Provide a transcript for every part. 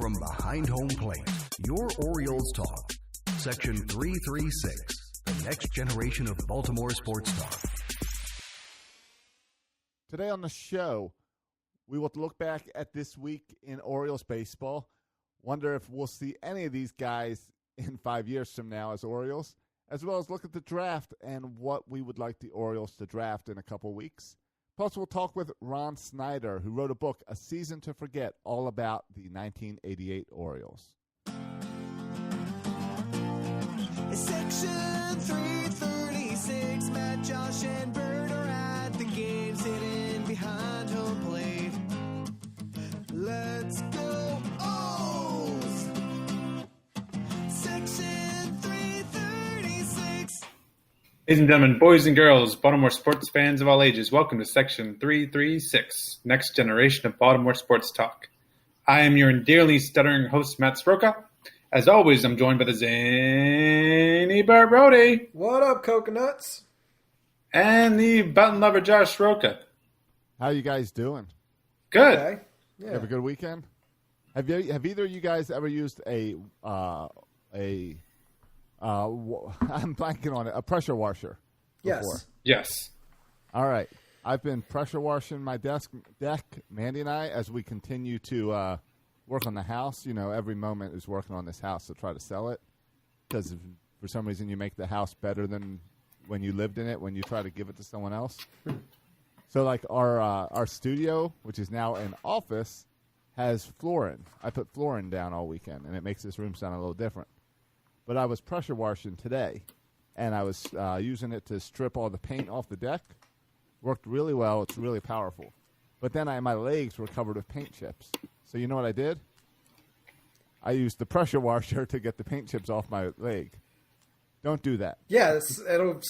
From behind home plate, your Orioles talk. Section 336, the next generation of Baltimore sports talk. Today on the show, we will look back at this week in Orioles baseball, wonder if we'll see any of these guys in 5 years from now as Orioles, as well as look at the draft and what we would like the Orioles to draft in a couple weeks. Plus, we'll talk with Ron Snyder, who wrote a book, A Season to Forget, all about the 1988 Orioles. Section 336, Matt, Josh, and Bert are at the games, hidden behind home plate. Let's go O's! Section 336. Ladies and gentlemen, boys and girls, Baltimore sports fans of all ages, welcome to Section 336, Next Generation of Baltimore Sports Talk. I am your endearingly stuttering host, Matt Sroka. As always, I'm joined by the zany Bert Brody. What up, coconuts? And the button lover, Josh Sroka. How you guys doing? Good. Okay. Yeah. You have a good weekend? Have either of you guys ever used I'm blanking on it, a pressure washer before? Yes. Yes. All right. I've been pressure washing my deck, Mandy and I, as we continue to work on the house. You know, every moment is working on this house to try to sell it because for some reason you make the house better than when you lived in it when you try to give it to someone else. So, like, our studio, which is now an office, has flooring. I put flooring down all weekend, and it makes this room sound a little different. But I was pressure washing today, and I was using it to strip all the paint off the deck. Worked really well. It's really powerful. But then my legs were covered with paint chips. So you know what I did? I used the pressure washer to get the paint chips off my leg. Don't do that. Yeah, it'll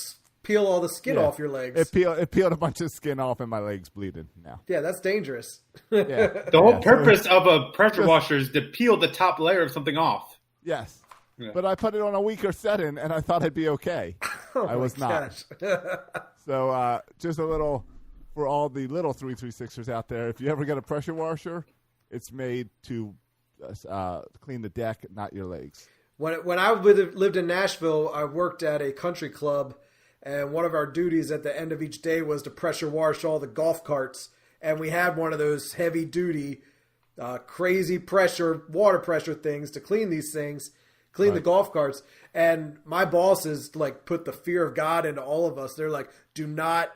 peel all the skin off your legs. It peeled a bunch of skin off, and my leg's bleeding now. Yeah, that's dangerous. Yeah. The whole purpose of a pressure washer is to peel the top layer of something off. Yes. Yeah. But I put it on a weaker setting, and I thought I'd be okay. I was not. So just a little, for all the little 336ers out there, if you ever get a pressure washer, it's made to clean the deck, not your legs. When I lived in Nashville, I worked at a country club, and one of our duties at the end of each day was to pressure wash all the golf carts. And we had one of those heavy-duty, crazy pressure, water pressure things to clean these things, clean the golf carts. And my bosses, like, put the fear of God into all of us. They're like, do not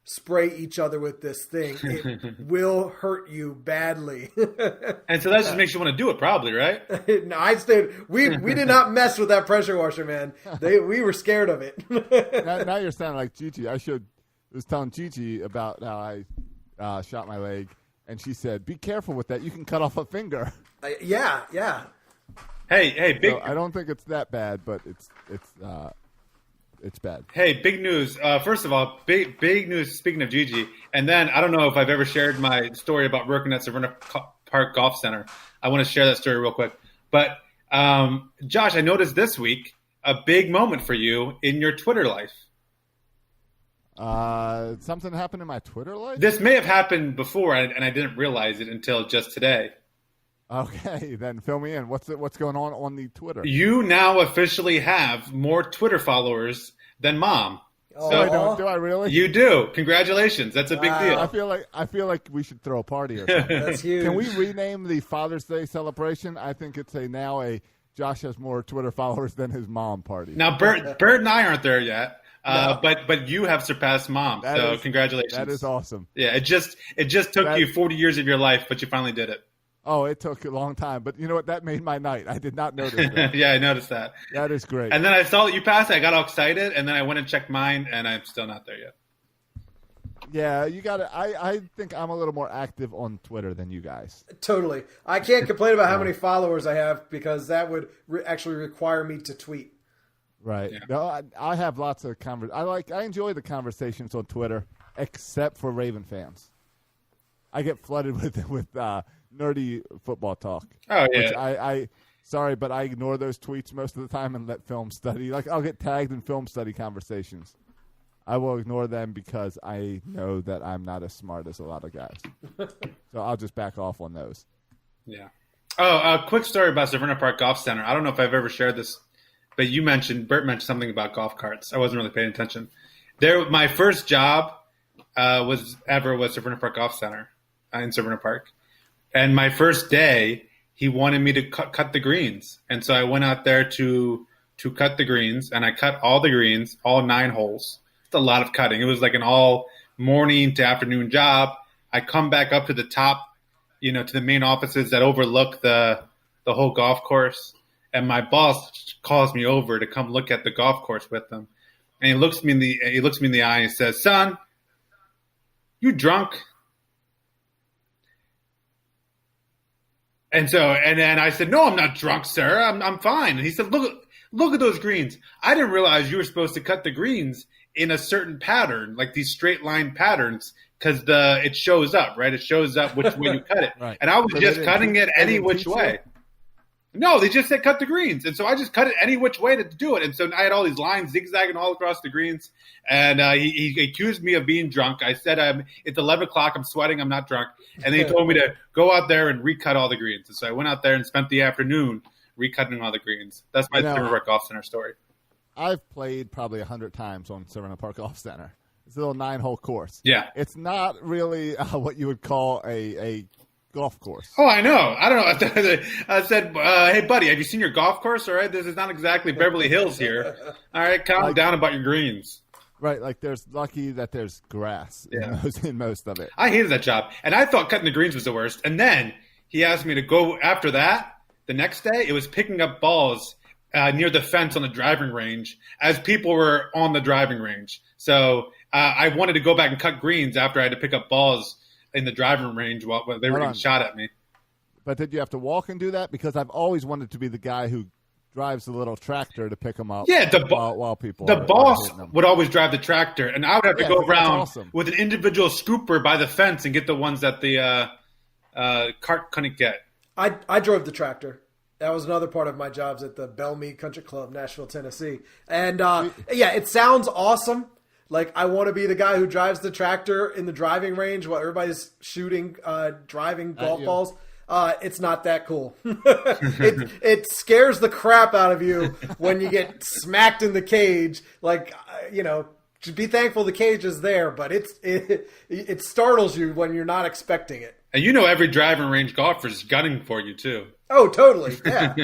spray each other with this thing. It will hurt you badly. And so that just makes you want to do it, probably, right? No, I stayed. We did not mess with that pressure washer, man. We were scared of it. now you're sounding like Gigi. I was telling Gigi about how I shot my leg, and she said, "Be careful with that. You can cut off a finger." Yeah. Hey, big. So I don't think it's that bad, but it's bad. Hey, big news. First of all, big news, speaking of Gigi. And then I don't know if I've ever shared my story about working at Severna Park Golf Center. I want to share that story real quick. But, Josh, I noticed this week a big moment for you in your Twitter life. Something happened in my Twitter life? This may have happened before, and I didn't realize it until just today. Okay, then fill me in. What's going on the Twitter? You now officially have more Twitter followers than Mom. Oh, So I don't. Do I really? you do. Congratulations. That's a big deal. I feel like we should throw a party or something. That's huge. Can we rename the Father's Day celebration? I think it's now a Josh has more Twitter followers than his mom party. Now, Bert and I aren't there yet, No. but you have surpassed Mom. Congratulations. That is awesome. Yeah, it just took you 40 years of your life, but you finally did it. Oh, it took a long time, but you know what? That made my night. I did not notice that. Yeah, I noticed that. That is great. And then I saw that you passed. I got all excited, and then I went and checked mine, and I'm still not there yet. Yeah, you got to. I think I'm a little more active on Twitter than you guys. Totally. I can't complain about how many followers I have because that would actually require me to tweet. Right. Yeah. No, I have lots of I enjoy the conversations on Twitter, except for Raven fans. I get flooded with nerdy football talk. Oh, yeah. Which I sorry, but I ignore those tweets most of the time and let film study. Like, I'll get tagged in film study conversations. I will ignore them because I know that I'm not as smart as a lot of guys. So I'll just back off on those. Yeah. Oh, a quick story about Severna Park Golf Center. I don't know if I've ever shared this, but Bert mentioned something about golf carts. I wasn't really paying attention. My first job was Severna Park Golf Center in Severna Park. And my first day, he wanted me to cut the greens. And so I went out there to cut the greens, and I cut all the greens, all 9 holes. It's a lot of cutting. It was like an all morning to afternoon job. I come back up to the top, to the main offices that overlook the whole golf course. And my boss calls me over to come look at the golf course with them. And he looks me in the eye and says, "Son, you drunk?" And then I said, "No, I'm not drunk, sir. I'm fine." And he said, Look at those greens. I didn't realize you were supposed to cut the greens in a certain pattern, like these straight line patterns, because it shows up, right? It shows up which way you cut it. Right. And I was just cutting it any which way. No, they just said cut the greens. And so I just cut it any which way to do it. And so I had all these lines zigzagging all across the greens. And he accused me of being drunk. I said, it's 11 o'clock. I'm sweating. I'm not drunk. And then he told me to go out there and recut all the greens. And so I went out there and spent the afternoon recutting all the greens. That's my Severna Park Golf Center story. I've played probably 100 times on Severna Park Golf Center. It's a little 9-hole course. Yeah. It's not really what you would call a golf course. Oh, I know. I don't know. I said, hey, buddy, have you seen your golf course? All right, this is not exactly Beverly Hills here. All right, calm down about your greens. Right, like there's lucky that there's grass in most of it. I hated that job, and I thought cutting the greens was the worst. And then he asked me to go after that. The next day, it was picking up balls near the fence on the driving range as people were on the driving range. So I wanted to go back and cut greens after I had to pick up balls in the driving range while they were getting shot at me. But did you have to walk and do that? Because I've always wanted to be the guy who drives the little tractor to pick them up. Yeah, while people the boss would always drive the tractor, and I would have to go around with an individual scooper by the fence and get the ones that the cart couldn't get. I drove the tractor. That was another part of my jobs at the Bellmead Country Club, Nashville, Tennessee. And it sounds awesome. Like, I want to be the guy who drives the tractor in the driving range while everybody's shooting, driving golf balls. It's not that cool. It scares the crap out of you when you get smacked in the cage. Like, just be thankful the cage is there, but it startles you when you're not expecting it. And every driving range golfer is gunning for you too. Oh, totally. Yeah.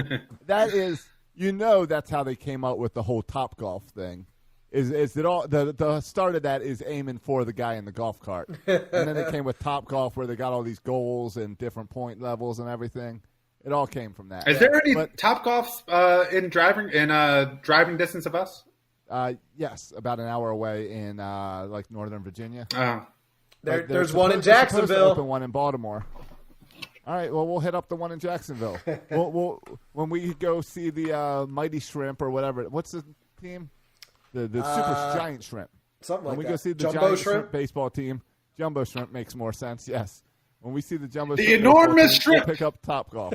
That is, that's how they came out with the whole Top Golf thing. Is it all the start of that is aiming for the guy in the golf cart, and then they came with Top Golf where they got all these goals and different point levels and everything. It all came from that. Is there any Top Golfs in driving distance of us? Yes, about an hour away in like Northern Virginia. There's one in Jacksonville. To open one in Baltimore. All right, well, we'll hit up the one in Jacksonville. we'll when we go see the Mighty Shrimp or whatever. What's the team? The Super Giant Shrimp. Something like that. When we go see the Jumbo Giant Shrimp baseball team, Jumbo Shrimp makes more sense, yes. When we see the Jumbo the Shrimp enormous team, shrimp. We'll pick up Top Golf.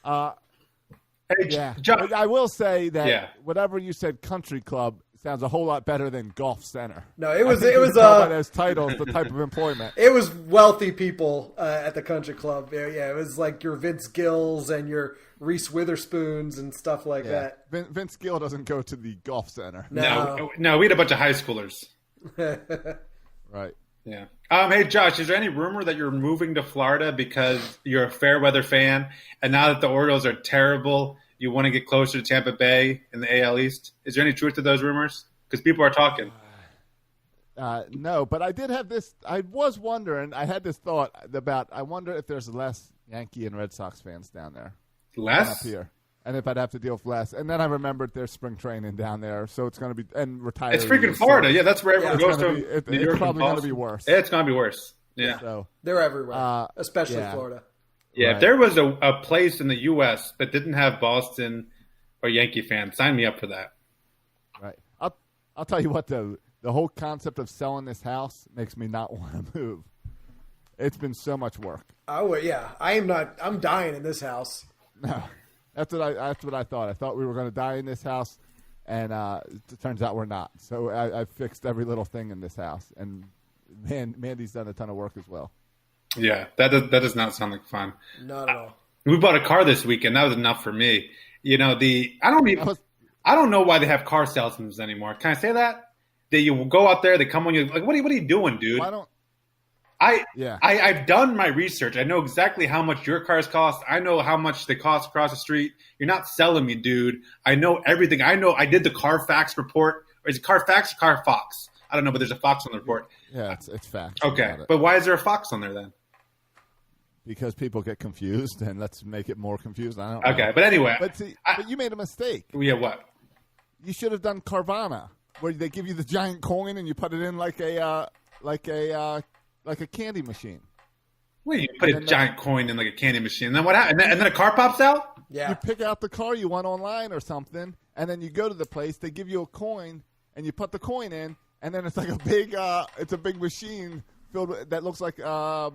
Hey, I will say that whatever you said country club sounds a whole lot better than golf center. No, it was as titles, the type of employment. It was wealthy people at the country club. Yeah, it was like your Vince Gills and your Reese Witherspoons and stuff like that. Vince Gill doesn't go to the golf center. No, we had a bunch of high schoolers. Right. Yeah. Hey, Josh, is there any rumor that you're moving to Florida because you're a fair weather fan, and now that the Orioles are terrible, you want to get closer to Tampa Bay in the AL East? Is there any truth to those rumors? Because people are talking. No, but I did have this. I was wondering. I had this thought about. I wonder if there's less Yankee and Red Sox fans down there. Less? Up here. And if I'd have to deal with less. And then I remembered there's spring training down there, so it's going to be – and retirees. It's freaking Florida. Yeah, that's where everyone goes to. It's probably going to be worse. It's going to be worse. Yeah. So, they're everywhere, especially Florida. Yeah, right. If there was a place in the U.S. that didn't have Boston or Yankee fans, sign me up for that. Right. I'll tell you what, though. The whole concept of selling this house makes me not want to move. It's been so much work. Oh, yeah. I'm dying in this house. No. That's what I thought. I thought we were going to die in this house, and it turns out we're not. So I fixed every little thing in this house, and Mandy's done a ton of work as well. Yeah, that does not sound like fun. Not at all. We bought a car this weekend. That was enough for me. You know, I don't know why they have car salesmen anymore. Can I say that? That you go out there, they come on you like, what are you doing, dude? I've done my research. I know exactly how much your cars cost. I know how much they cost across the street. You're not selling me, dude. I know everything. I know I did the Carfax report. Or is it Carfax or Carfox? I don't know, but there's a Fox on the report. Yeah, it's fact. Okay, but why is there a Fox on there then? Because people get confused, and let's make it more confused. I don't know. Okay, but anyway. But you made a mistake. Yeah, what? You should have done Carvana, where they give you the giant coin and you put it in like a candy machine. Wait, you put a giant coin in like a candy machine, and then what happens? And then a car pops out? Yeah. You pick out the car you want online or something, and then you go to the place. They give you a coin, and you put the coin in, and then it's like a big machine filled with, that looks like a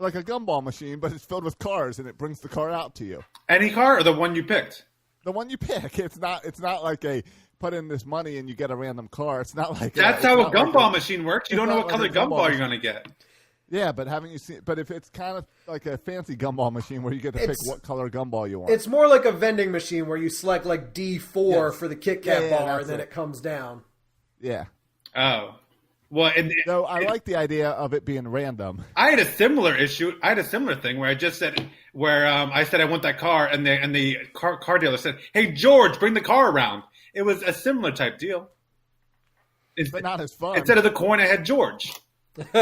gumball machine, but it's filled with cars, and it brings the car out to you. Any car or the one you picked? The one you pick. It's not like a put in this money and you get a random car. It's not like that's how a gumball machine works. You don't know what color gumball you're going to get. Yeah, but haven't you seen? But if it's kind of like a fancy gumball machine where you get to pick what color gumball you want, it's more like a vending machine where you select like D4 for the Kit Kat bar, and then it comes down. Yeah. Oh. Well, so I like the idea of it being random. I had a similar issue. I had a similar thing where I just said, I said I want that car, and the car dealer said, "Hey George, bring the car around." It was a similar type deal. But not as fun. Instead of the coin, I had George. Okay.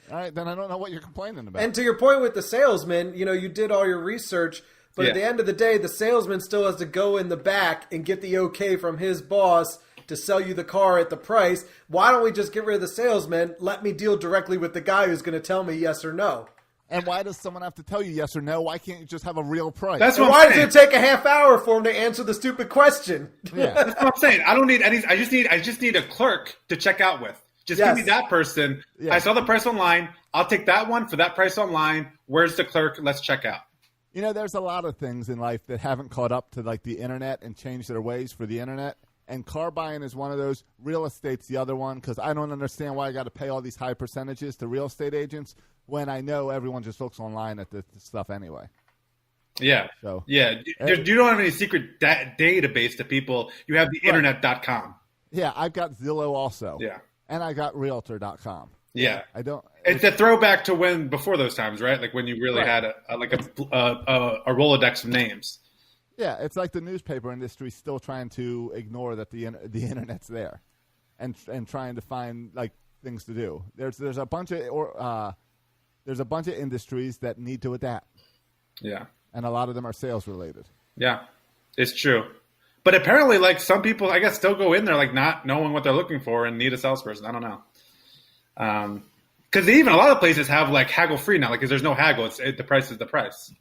All right, then I don't know what you're complaining about. And to your point with the salesman, you did all your research, but at the end of the day, the salesman still has to go in the back and get the okay from his boss to sell you the car at the price. Why don't we just get rid of the salesman? Let me deal directly with the guy who's going to tell me yes or no. And why does someone have to tell you yes or no? Why can't you just have a real price? That's what why does it take a half hour for him to answer the stupid question? Yeah, that's what I'm saying. I don't need any. I just need a clerk to check out with. Just give me that person. Yeah. I saw the price online. I'll take that one for that price online. Where's the clerk? Let's check out. There's a lot of things in life that haven't caught up to like the internet and changed their ways for the internet. And car buying is one of those. Real estate's the other one, because I don't understand why I got to pay all these high percentages to real estate agents when I know everyone just looks online at this stuff anyway. Yeah. So yeah, you don't have any secret database to people. You have the internet.com. Yeah, I've got Zillow also. Yeah. And I got Realtor.com. Yeah. I don't. It's a throwback to before those times, right? Like when you really had a Rolodex of names. Yeah, it's like the newspaper industry still trying to ignore that the internet's there, and trying to find like things to do. There's a bunch of industries that need to adapt. Yeah, and a lot of them are sales related. Yeah, it's true. But apparently, like some people, I guess, still go in there like not knowing what they're looking for and need a salesperson. I don't know. Because even a lot of places have like haggle free now. Like, because there's no haggle, the price is the price.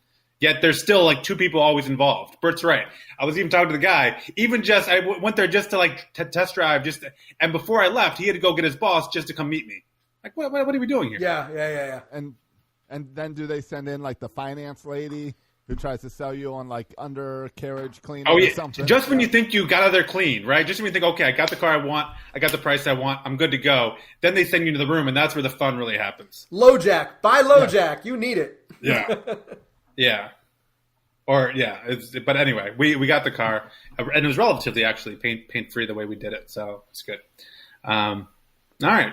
Yet there's still like two people always involved. Bert's right. I was even talking to the guy. I went there just to test drive. And before I left, he had to go get his boss just to come meet me. Like, what are we doing here? Yeah. And then do they send in like the finance lady who tries to sell you on like undercarriage cleaning or something? Just when you think you got out there clean, right? Just when you think, okay, I got the car I want, I got the price I want, I'm good to go. Then they send you to the room, and that's where the fun really happens. LoJack. Buy LoJack. You need it. Yeah. Yeah. But anyway, we got the car, and it was relatively actually paint free the way we did it, so it's good. All right.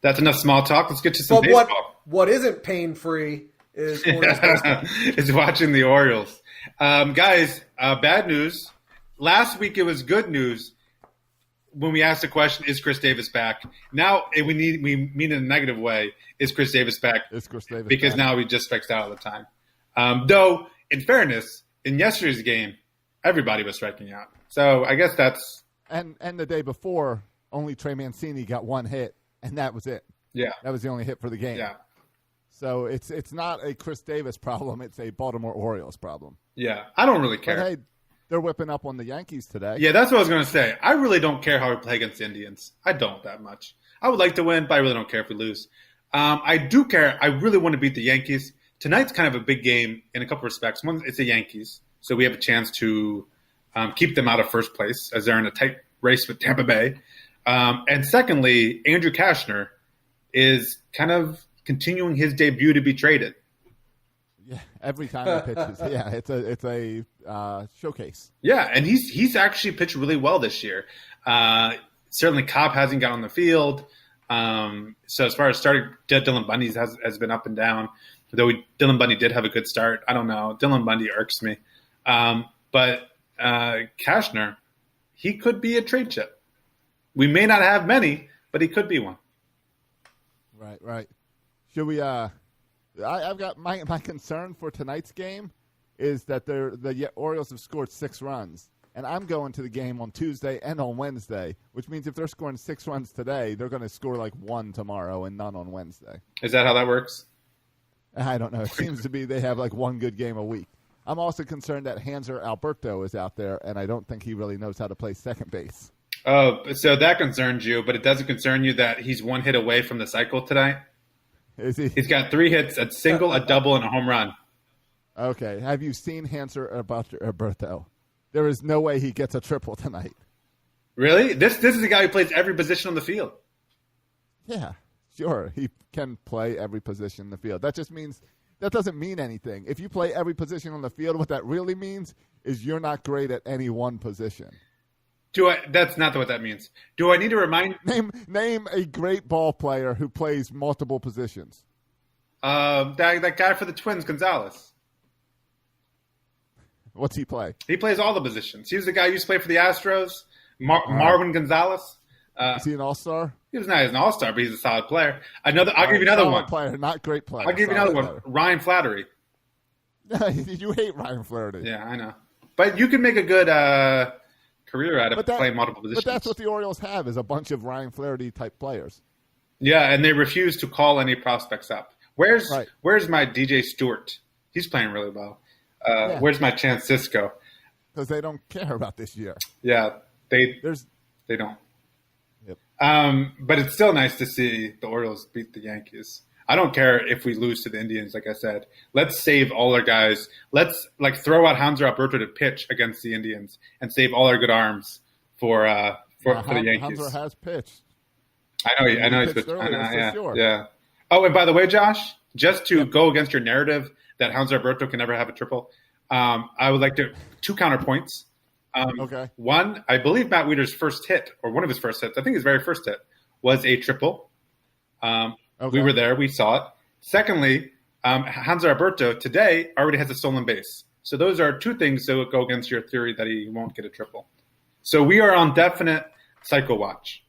That's enough small talk. Let's get to some baseball. What isn't pain free is is watching the Orioles. Guys, bad news. Last week it was good news when we asked the question, is Chris Davis back? Now we mean in a negative way, is Chris Davis back? Is Chris Davis because back? Now he just strikes out all the time. Though, in fairness, in yesterday's game, everybody was striking out. So I guess that's... And the day before, only Trey Mancini got one hit, and that was it. Yeah. That was the only hit for the game. Yeah. So it's not a Chris Davis problem. It's a Baltimore Orioles problem. Yeah. I don't really care. But, hey, they're whipping up on the Yankees today. Yeah, that's what I was going to say. I really don't care how we play against the Indians. I don't that much. I would like to win, but I really don't care if we lose. I do care. I really want to beat the Yankees. Tonight's kind of a big game in a couple respects. One, it's the Yankees, so we have a chance to keep them out of first place as they're in a tight race with Tampa Bay. And secondly, Andrew Kashner is kind of continuing his debut to be traded. Yeah, every time he pitches. Yeah, it's a showcase. Yeah, and he's actually pitched really well this year. Certainly, Cobb hasn't got on the field. So as far as starting, Dylan Bundy has been up and down. Though Dylan Bundy did have a good start. I don't know. Dylan Bundy irks me. But Cashner, he could be a trade chip. We may not have many, but he could be one. Right. Should we? I've got my concern for tonight's game is that the Orioles have scored 6 runs, and I'm going to the game on Tuesday and on Wednesday, which means if they're scoring 6 runs today, they're going to score like 1 tomorrow and none on Wednesday. Is that how that works? I don't know. It seems to be they have like one good game a week. I'm also concerned that Hanser Alberto is out there, and I don't think he really knows how to play second base. Oh, so that concerns you, but it doesn't concern you that he's 1 hit away from the cycle tonight? Is he? He's got 3 hits, a single, a double, and a home run. Okay. Have you seen Hanser Alberto? There is no way he gets a triple tonight. Really? This is a guy who plays every position on the field. Yeah, sure. He can play every position in the field. That doesn't mean anything. If you play every position on the field, what that really means is you're not great at any one position. That's not what that means. Do I need to remind? Name a great ball player who plays multiple positions. That guy for the Twins, Gonzalez. What's he play? He plays all the positions. He was the guy who used to play for the Astros, Marwin Gonzalez. Is he an all-star? He was not an all-star, but he's a solid player. I'll give you another one. Player, not great player. I'll give you another one. Ryan Flattery. You hate Ryan Flaherty. Yeah, I know. But you can make a good career out of playing multiple positions. But that's what the Orioles have is a bunch of Ryan Flaherty type players. Yeah, and they refuse to call any prospects up. Where's my DJ Stewart? He's playing really well. Where's my Chance Cisco? Because they don't care about this year. Yeah, they don't. Yep. But it's still nice to see the Orioles beat the Yankees. I don't care if we lose to the Indians, like I said. Let's save all our guys. Let's throw out Hanser Alberto to pitch against the Indians and save all our good arms for the Yankees. Hanser has pitched. I know he's pitched. Earlier, sure. Yeah. Oh, and by the way, Josh, just to go against your narrative that Hanser Alberto can never have a triple, I would like 2 counterpoints. Okay. One, I believe Matt Wieters' first hit, or one of his first hits, I think his very first hit, was a triple. We were there. We saw it. Secondly, Hanser Alberto today already has a stolen base. So those are 2 things that would go against your theory that he won't get a triple. So we are on definite psycho watch.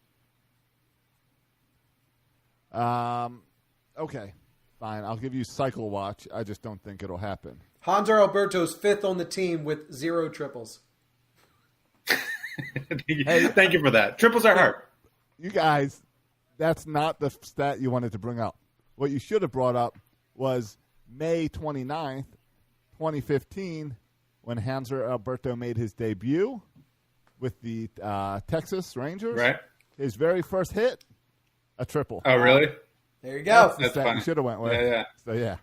Okay. Fine. I'll give you cycle watch. I just don't think it'll happen. Hanser Alberto's 5th on the team with 0 triples. Thank you for that. Triples are hard. You guys, that's not the stat you wanted to bring up. What you should have brought up was May 29th, 2015, when Hanser Alberto made his debut with the Texas Rangers. Right. His very first hit, a triple. Oh, really? There you go. That's the stat you should have went with. Yeah.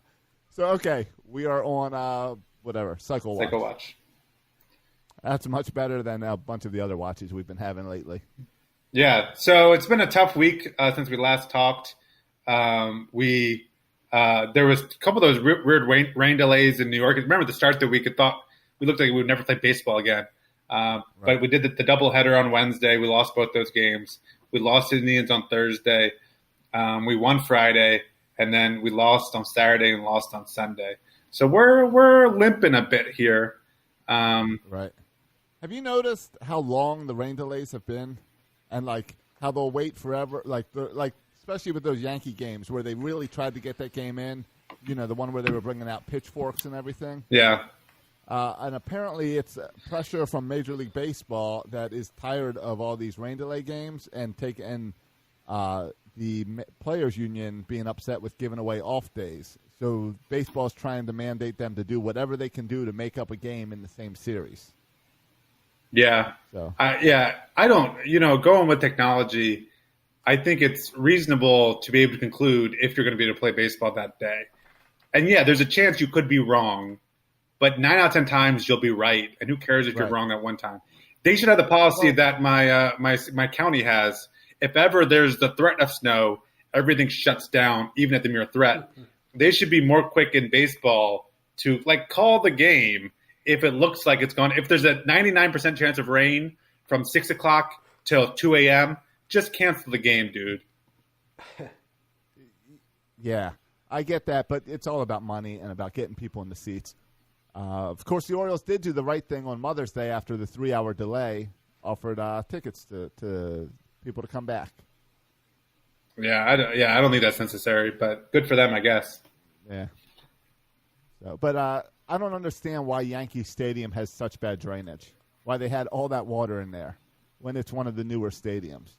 So, okay, we are on, cycle watch. Cycle watch. That's much better than a bunch of the other watches we've been having lately. Yeah, so it's been a tough week since we last talked. There was a couple of those weird rain delays in New York. Remember the start of the week, we looked like we would never play baseball again. But we did the doubleheader on Wednesday. We lost both those games. We lost to the Indians on Thursday. We won Friday, and then we lost on Saturday and lost on Sunday. So we're limping a bit here. Right. Have you noticed how long the rain delays have been, and how they'll wait forever? Especially with those Yankee games where they really tried to get that game in. You know, the one where they were bringing out pitchforks and everything. Yeah. And apparently it's pressure from Major League Baseball that is tired of all these rain delay games and the players union being upset with giving away off days. So baseball's trying to mandate them to do whatever they can do to make up a game in the same series. Yeah. So. I don't, going with technology, I think it's reasonable to be able to conclude if you're going to be able to play baseball that day. And yeah, there's a chance you could be wrong, but 9 out of 10 times you'll be right. And who cares if you're wrong that one time? They should have the policy that my county has. If ever there's the threat of snow, everything shuts down, even at the mere threat. They should be more quick in baseball to like call the game if it looks like it's gone. If there's a 99% chance of rain from 6 o'clock till 2 a.m., just cancel the game, dude. Yeah, I get that, but it's all about money and about getting people in the seats. Of course, the Orioles did do the right thing on Mother's Day after the 3-hour delay, offered tickets to people to come back. Yeah, I don't think that's necessary, but good for them, I guess. Yeah. So, but I don't understand why Yankee Stadium has such bad drainage. Why they had all that water in there when it's one of the newer stadiums.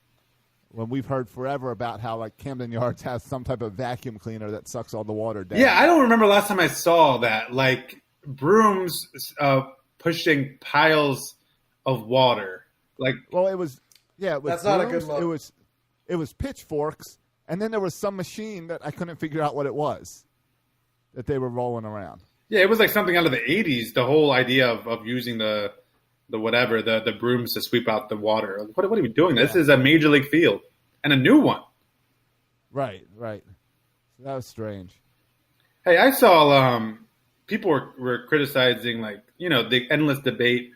When we've heard forever about how like Camden Yards has some type of vacuum cleaner that sucks all the water down. Yeah, I don't remember last time I saw that. Like brooms pushing piles of water. Like, well, it was That's not a good look. It was pitchforks, and then there was some machine that I couldn't figure out what it was that they were rolling around. yeah, it was like something out of the 80s, the whole idea of using the brooms to sweep out the water. Like, what are we doing? This is a major league field and a new one. Right. So that was strange. Hey, I saw people were criticizing the endless debate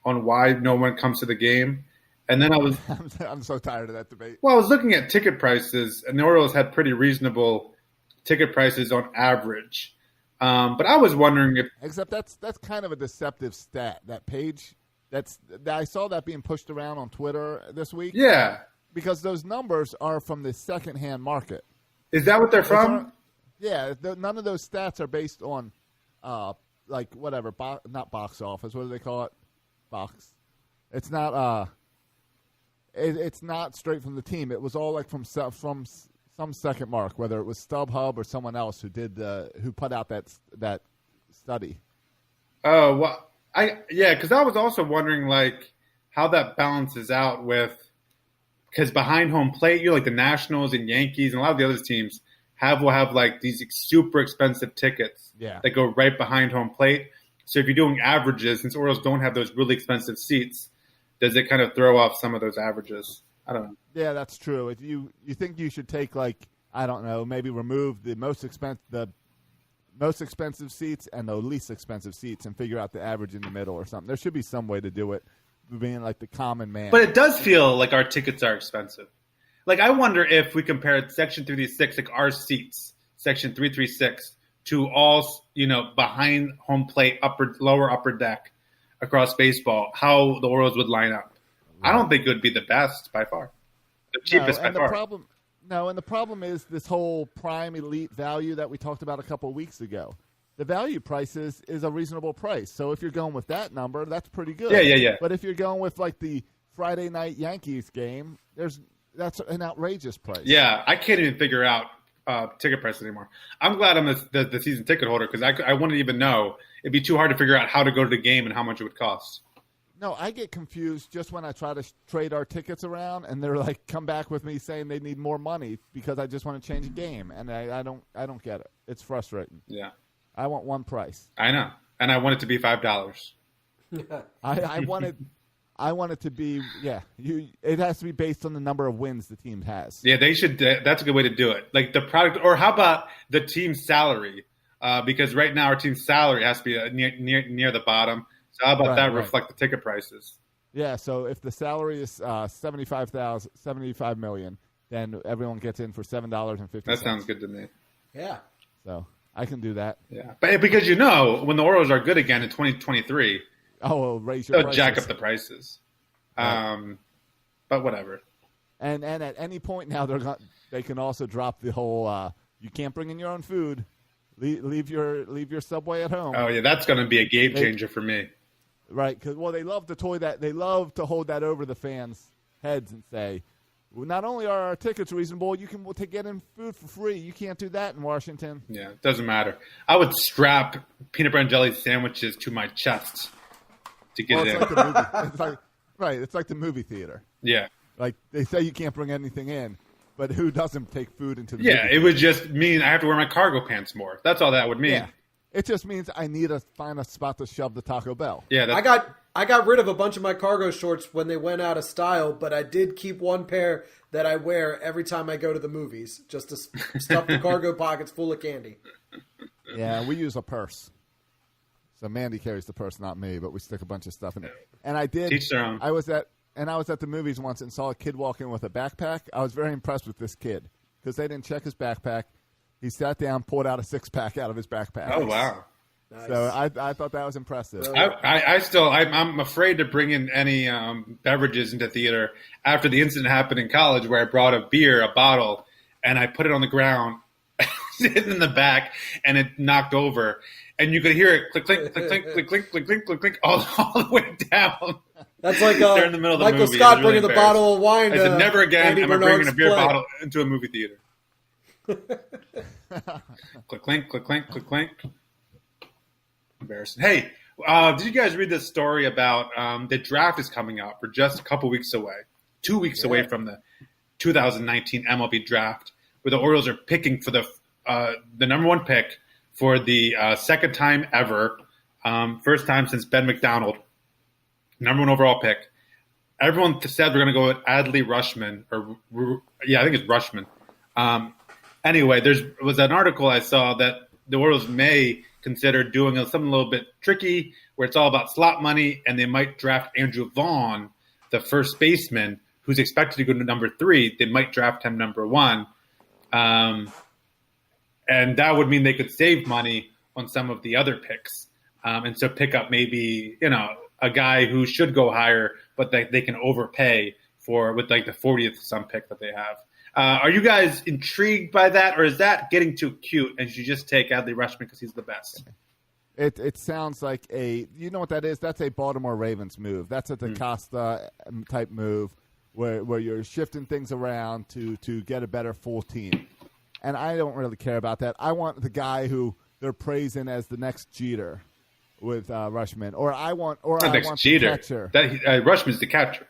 on why no one comes to the game. And then I was I'm so tired of that debate. Well, I was looking at ticket prices, and the Orioles had pretty reasonable ticket prices on average. But I was wondering if Except that's kind of a deceptive stat. That page I saw that being pushed around on Twitter this week. yeah, Because those numbers are from the secondhand market. is that what they're from? Yeah, none of those stats are based on, like whatever, not box office. What do they call it? Box. It's not. It's not straight from the team. It was all like from some second mark, whether it was StubHub or someone else who put out that study. Oh, well, because I was also wondering like how that balances out because behind home plate, like the Nationals and Yankees and a lot of the other teams will have like these super expensive tickets that go right behind home plate. So if you're doing averages, since Orioles don't have those really expensive seats, does it kind of throw off some of those averages? I don't know. Yeah, that's true. If you think you should take I don't know, maybe remove the most expensive seats and the least expensive seats and figure out the average in the middle or something. There should be some way to do it, being like the common man. But it does feel like our tickets are expensive. Like I wonder if we compared Section 336, like our seats, Section 336, to all behind home plate, lower upper deck across baseball, how the Orioles would line up. Right. I don't think it would be the best by far. The cheapest by far. And the problem is this whole prime elite value that we talked about a couple of weeks ago. The value price is a reasonable price. So if you're going with that number, that's pretty good. Yeah. But if you're going with like the Friday night Yankees game, that's an outrageous price. Yeah, I can't even figure out ticket prices anymore. I'm glad I'm the season ticket holder because I wouldn't even know. It'd be too hard to figure out how to go to the game and how much it would cost. No, I get confused just when I try to trade our tickets around, and they're like, come back with me saying they need more money because I just want to change a game, and I don't get it. It's frustrating. Yeah, I want one price. I know, and I want it to be $5. I want it to be it has to be based on the number of wins the team has. Yeah, they should. That's a good way to do it. Like the product, or how about the team's salary? Because right now our team's salary has to be near the bottom. So how about that reflect the ticket prices? Yeah. So if the salary is $75 million, then everyone gets in for $7.50. That sounds good to me. Yeah. So I can do that. Yeah, but because when the Orioles are good again in 2023, well, raise your prices. Jack up the prices. Right. But whatever. And at any point now they can also drop the whole you can't bring in your own food. Leave your Subway at home. Oh yeah, that's going to be a game changer for me. Right, because they love to hold that over the fans' heads and say, well, not only are our tickets reasonable, you can get in food for free. You can't do that in Washington. Yeah, it doesn't matter. I would strap peanut butter and jelly sandwiches to my chest to get it in. Like the movie. It's like the movie theater. Yeah. Like they say you can't bring anything in, but who doesn't take food into the movie theater? It would just mean I have to wear my cargo pants more. That's all that would mean. Yeah. It just means I need to find a spot to shove the Taco Bell. Yeah, I got rid of a bunch of my cargo shorts when they went out of style, but I did keep one pair that I wear every time I go to the movies, just to stuff the cargo pockets full of candy. Yeah, we use a purse. So Mandy carries the purse, not me, but we stick a bunch of stuff in it. And I did. Teach their own. I was at the movies once and saw a kid walk in with a backpack. I was very impressed with this kid because they didn't check his backpack. He sat down, pulled out a 6-pack out of his backpack. Oh, wow. Nice. So I thought that was impressive. I'm afraid to bring in any beverages into theater after the incident happened in college where I brought a bottle, and I put it on the ground, sitting in the back, and it knocked over. And you could hear it click, clink, click, clink, click, clink, click, clink, click, clink, all the way down. That's like They're in the middle of the Michael movie. Scott Really bringing the bottle of wine. I said, never again Andy am I bringing a beer Bernard's play. bottle into a movie theater. Click, clink, click, clink, click, clink. Embarrassing. Hey, did you guys read this story about the draft is coming up? We're just a couple weeks away, 2 weeks away from the 2019 MLB draft, where the Orioles are picking for the number one pick for the second time ever, first time since Ben McDonald, number one overall pick. Everyone said we're going to go with Adley Rutschman, I think it's Rutschman. Anyway, there was an article I saw that the Orioles may consider doing something a little bit tricky, where it's all about slot money, and they might draft Andrew Vaughn, the first baseman, who's expected to go to number 3. They might draft him number 1. And that would mean they could save money on some of the other picks. And so pick up maybe, a guy who should go higher, but they can overpay with like the 40th some pick that they have. Are you guys intrigued by that, or is that getting too cute and you just take Adley Rutschman because he's the best? It sounds like you know what that is? That's a Baltimore Ravens move. That's a DaCosta type move where you're shifting things around to get a better full team. And I don't really care about that. I want the guy who they're praising as the next Jeter with Rutschman, or I want the catcher. Rutschman's the catcher.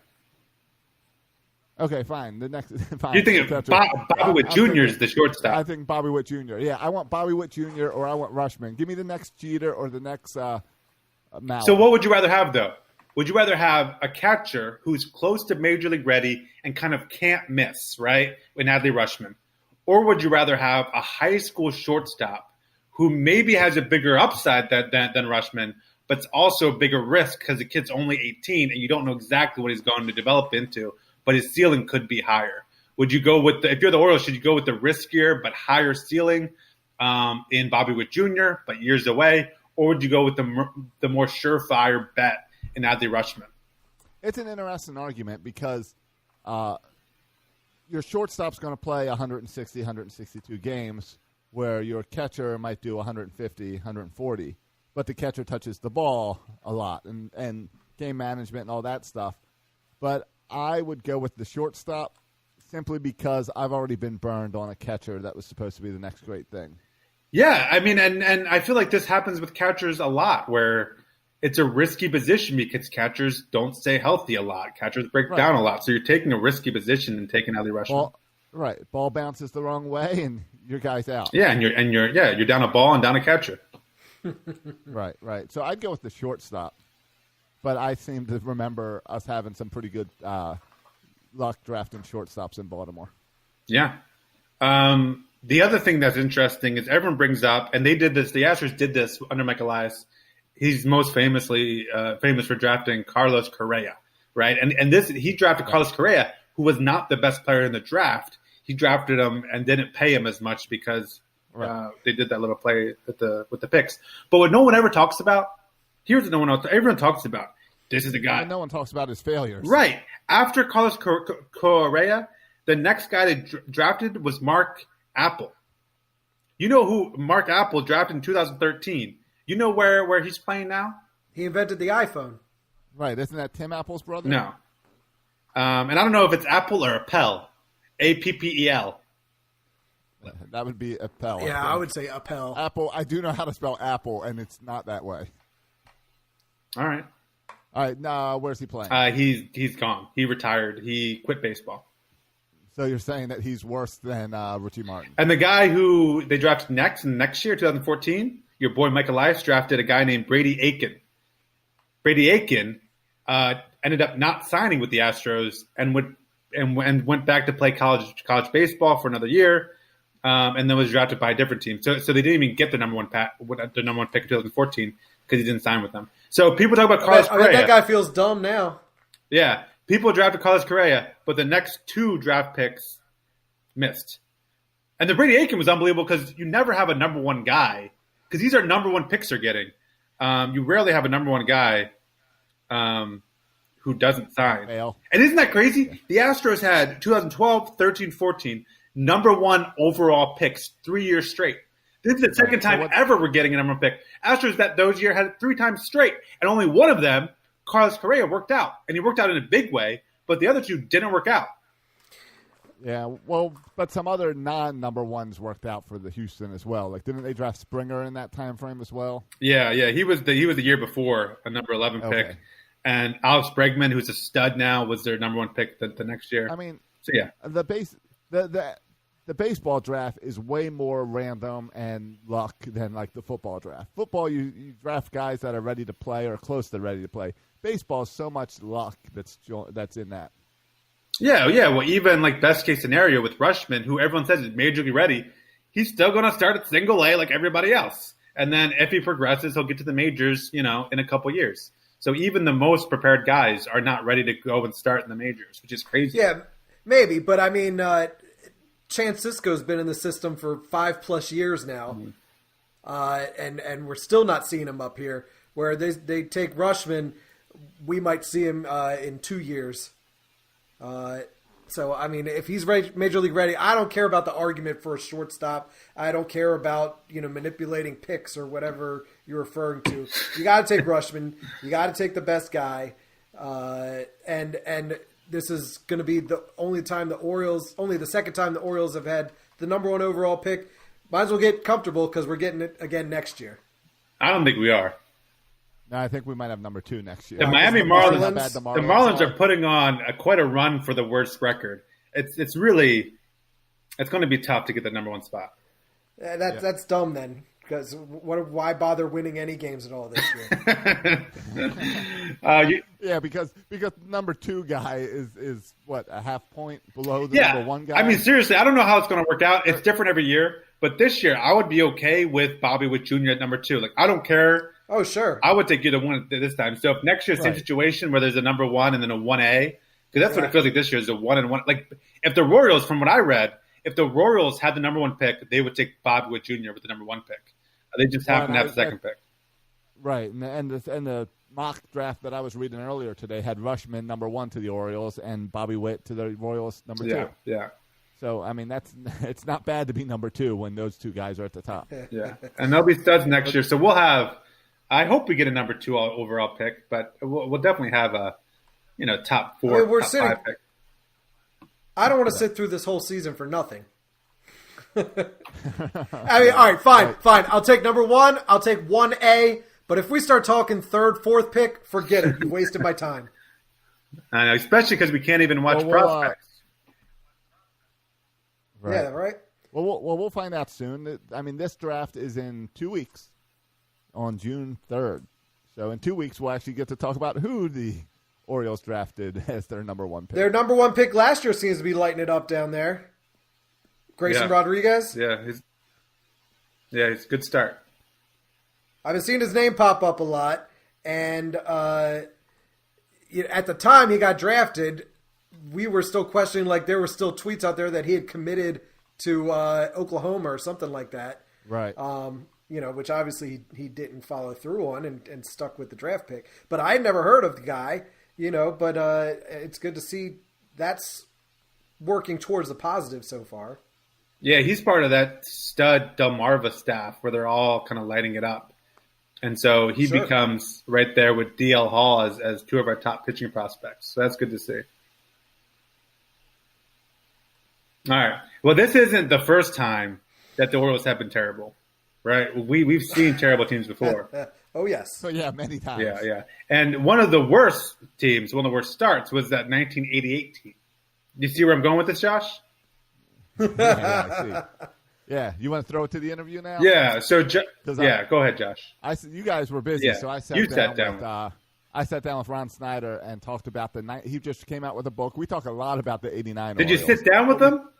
Okay, fine. The next, fine. You think Bobby Witt Jr. is the shortstop? I think Bobby Witt Jr. Yeah, I want Bobby Witt Jr. or I want Rutschman. Give me the next Jeter or the next Mallett. So what would you rather have, though? Would you rather have a catcher who's close to Major League ready and kind of can't miss, right, in Adley Rutschman? Or would you rather have a high school shortstop who maybe has a bigger upside than Rutschman, but it's also a bigger risk because the kid's only 18 and you don't know exactly what he's going to develop into, but his ceiling could be higher? Would you go with if you're the Orioles, should you go with the riskier but higher ceiling in Bobby Witt Jr., but years away, or would you go with the more surefire bet in Adley Rutschman? It's an interesting argument because your shortstop's going to play 160, 162 games, where your catcher might do 150, 140, but the catcher touches the ball a lot and game management and all that stuff. But I would go with the shortstop simply because I've already been burned on a catcher that was supposed to be the next great thing. Yeah, I mean, and I feel like this happens with catchers a lot, where it's a risky position because catchers don't stay healthy a lot. Catchers break down a lot, so you're taking a risky position and taking Adley Rutschman. Ball bounces the wrong way, and your guy's out. Yeah, you're down a ball and down a catcher. Right. So I'd go with the shortstop. But I seem to remember us having some pretty good luck drafting shortstops in Baltimore. Yeah. The other thing that's interesting is everyone brings up, and they did this, the Astros did this under Mike Elias. He's most famously famous for drafting Carlos Correa, right? And he drafted Carlos Correa, who was not the best player in the draft. He drafted him and didn't pay him as much because they did that little play with the picks. But what no one ever talks about, here's what everyone talks about. This is the guy. No one talks about his failures. Right. After Carlos Correa, the next guy they drafted was Mark Apple. You know who Mark Apple drafted in 2013? You know where he's playing now? He invented the iPhone. Right. Isn't that Tim Apple's brother? No. And I don't know if it's Apple or Appel. Appel. That would be Appel. Yeah, I would say Appel. Apple. I do know how to spell Apple, and it's not that way. All right. Now, where's he playing? He's gone. He retired. He quit baseball. So you're saying that he's worse than Richie Martin. And the guy who they drafted next year, 2014, your boy Mike Elias drafted a guy named Brady Aiken. Brady Aiken ended up not signing with the Astros and went back to play college baseball for another year, and then was drafted by a different team. So they didn't even get the number one pick in 2014. because he didn't sign with them. So people talk about I Carlos bet Correa. that guy feels dumb now. Yeah, people drafted Carlos Correa, but the next 2 draft picks missed. And the Brady Aiken was unbelievable because you never have a number 1 guy because these are number 1 picks they're getting. You rarely have a number 1 guy who doesn't sign. Fail. And isn't that crazy? The Astros had 2012, 13, 14, number 1 overall picks 3 years straight. This is the second time ever we're getting a number 1 pick. Astros those years had it 3 times straight, and only one of them, Carlos Correa, worked out. And he worked out in a big way, but the other 2 didn't work out. Yeah, well, but some other non-number 1s worked out for the Houston as well. Like, didn't they draft Springer in that time frame as well? Yeah, he was the year before a number 11 pick, and Alex Bregman, who's a stud now, was their number 1 pick the next year. I mean, so yeah, the baseball draft is way more random and luck than like the football draft. Football, you draft guys that are ready to play or close to ready to play. Baseball is so much luck that's in that. Yeah. Well, even like best case scenario with Rushman, who everyone says is major league ready, he's still going to start at single A like everybody else. And then if he progresses, he'll get to the majors, in a couple years. So even the most prepared guys are not ready to go and start in the majors, which is crazy. Yeah, maybe. But I mean, Chance Sisco's been in the system for 5+ years now. And we're still not seeing him up here. Where they take Rushman, we might see him in 2 years. So, I mean, if he's major league ready, I don't care about the argument for a shortstop. I don't care about, manipulating picks or whatever you're referring to. You got to take Rushman. You got to take the best guy. And this is going to be the only the second time the Orioles have had the number 1 overall pick. Might as well get comfortable because we're getting it again next year. I don't think we are. No, I think we might have number 2 next year. The Miami Marlins, the Marlins are putting on quite a run for the worst record. It's going to be tough to get the number 1 spot. That's dumb then, because why bother winning any games at all this year? Yeah, because number 2 guy is what, a half point below the number 1 guy. I mean, seriously, I don't know how it's going to work out. It's different every year, but this year I would be okay with Bobby Witt Jr. at number 2. Like, I don't care. Oh, sure. I would take either one this time. So if next year, same situation where there's a number 1 and then a 1A, because that's what it feels like this year is a 1 and 1. Like if the Royals, from what I read, if the Royals had the number 1 pick, they would take Bobby Witt Jr. with the number 1 pick. They just happen to have the second pick. Right, and the mock draft that I was reading earlier today had Rushman number 1 to the Orioles and Bobby Witt to the Royals number 2. Yeah. So I mean it's not bad to be number 2 when those 2 guys are at the top. Yeah, and they'll be studs next year. So we'll have. I hope we get a number 2 overall pick, but we'll definitely have a top 4. Top 5 pick. I don't want to sit through this whole season for nothing. I mean, all right, fine. I'll take number 1. I'll take 1A. But if we start talking 3rd, 4th pick, forget it. You wasted my time. I know, especially because we can't even watch prospects. Right. Yeah, right. Well, we'll find out soon. I mean, this draft is in 2 weeks, on June 3rd. So in 2 weeks, we'll actually get to talk about who the Orioles drafted as their number 1 pick. Their number 1 pick last year seems to be lighting it up down there. Grayson Rodriguez. Yeah, he's a good start. I've been seeing his name pop up a lot, and at the time he got drafted, we were still questioning, like there were still tweets out there that he had committed to Oklahoma or something like that. Right. Which obviously he didn't follow through on and stuck with the draft pick. But I had never heard of the guy, but it's good to see that's working towards the positive so far. Yeah, he's part of that stud Delmarva staff where they're all kind of lighting it up. And so he becomes right there with DL Hall as 2 of our top pitching prospects. So that's good to see. All right. Well, this isn't the first time that the Orioles have been terrible, right? We've seen terrible teams before. Oh, yes. So, yeah, many times. Yeah. And one of the worst teams, one of the worst starts was that 1988 team. Do you see where I'm going with this, Josh? Yeah, I see. Yeah, you want to throw it to the interview now? Yeah. So, go ahead, Josh. You guys were busy, so I sat down. I sat down with Ron Snyder and talked about he just came out with a book. We talk a lot about the '89. Did you sit down with him?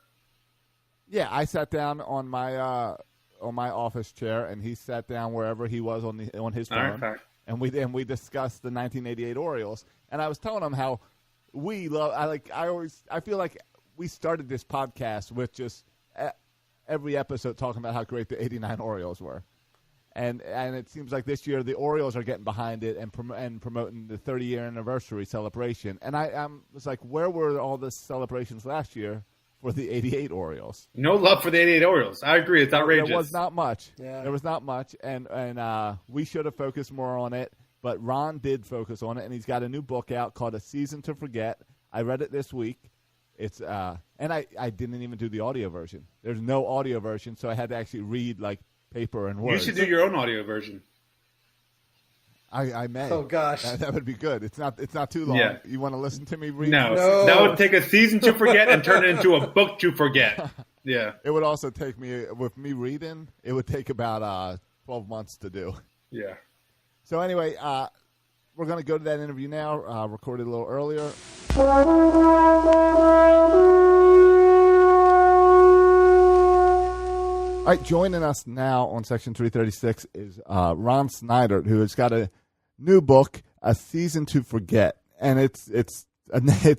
Yeah, I sat down on my on my office chair, and he sat down wherever he was on his phone, right. and we discussed the 1988 Orioles. And I was telling him how we love. I feel like we started this podcast with just every episode talking about how great the '89 Orioles were. And it seems like this year the Orioles are getting behind it and promoting the 30-year anniversary celebration. And I was like, where were all the celebrations last year for the '88 Orioles? No love for the '88 Orioles. I agree. It's outrageous. There was not much. Yeah. There was not much, and we should have focused more on it. But Ron did focus on it, and he's got a new book out called A Season to Forget. I read it this week. It's and I didn't even do the audio version. There's no audio version, so I had to actually read like paper and words. You should do your own audio version. I may. Oh gosh, that would be good. It's not too long. Yeah. You want to listen to me read? No, that would take a season to forget and turn it into a book to forget. Yeah, it would also take me with me reading. It would take about 12 months to do. yeah. So anyway, we're going to go to that interview now. Recorded a little earlier. All right, joining us now on Section 336 is Ron Snyder, who has got a new book, A Season to Forget. And it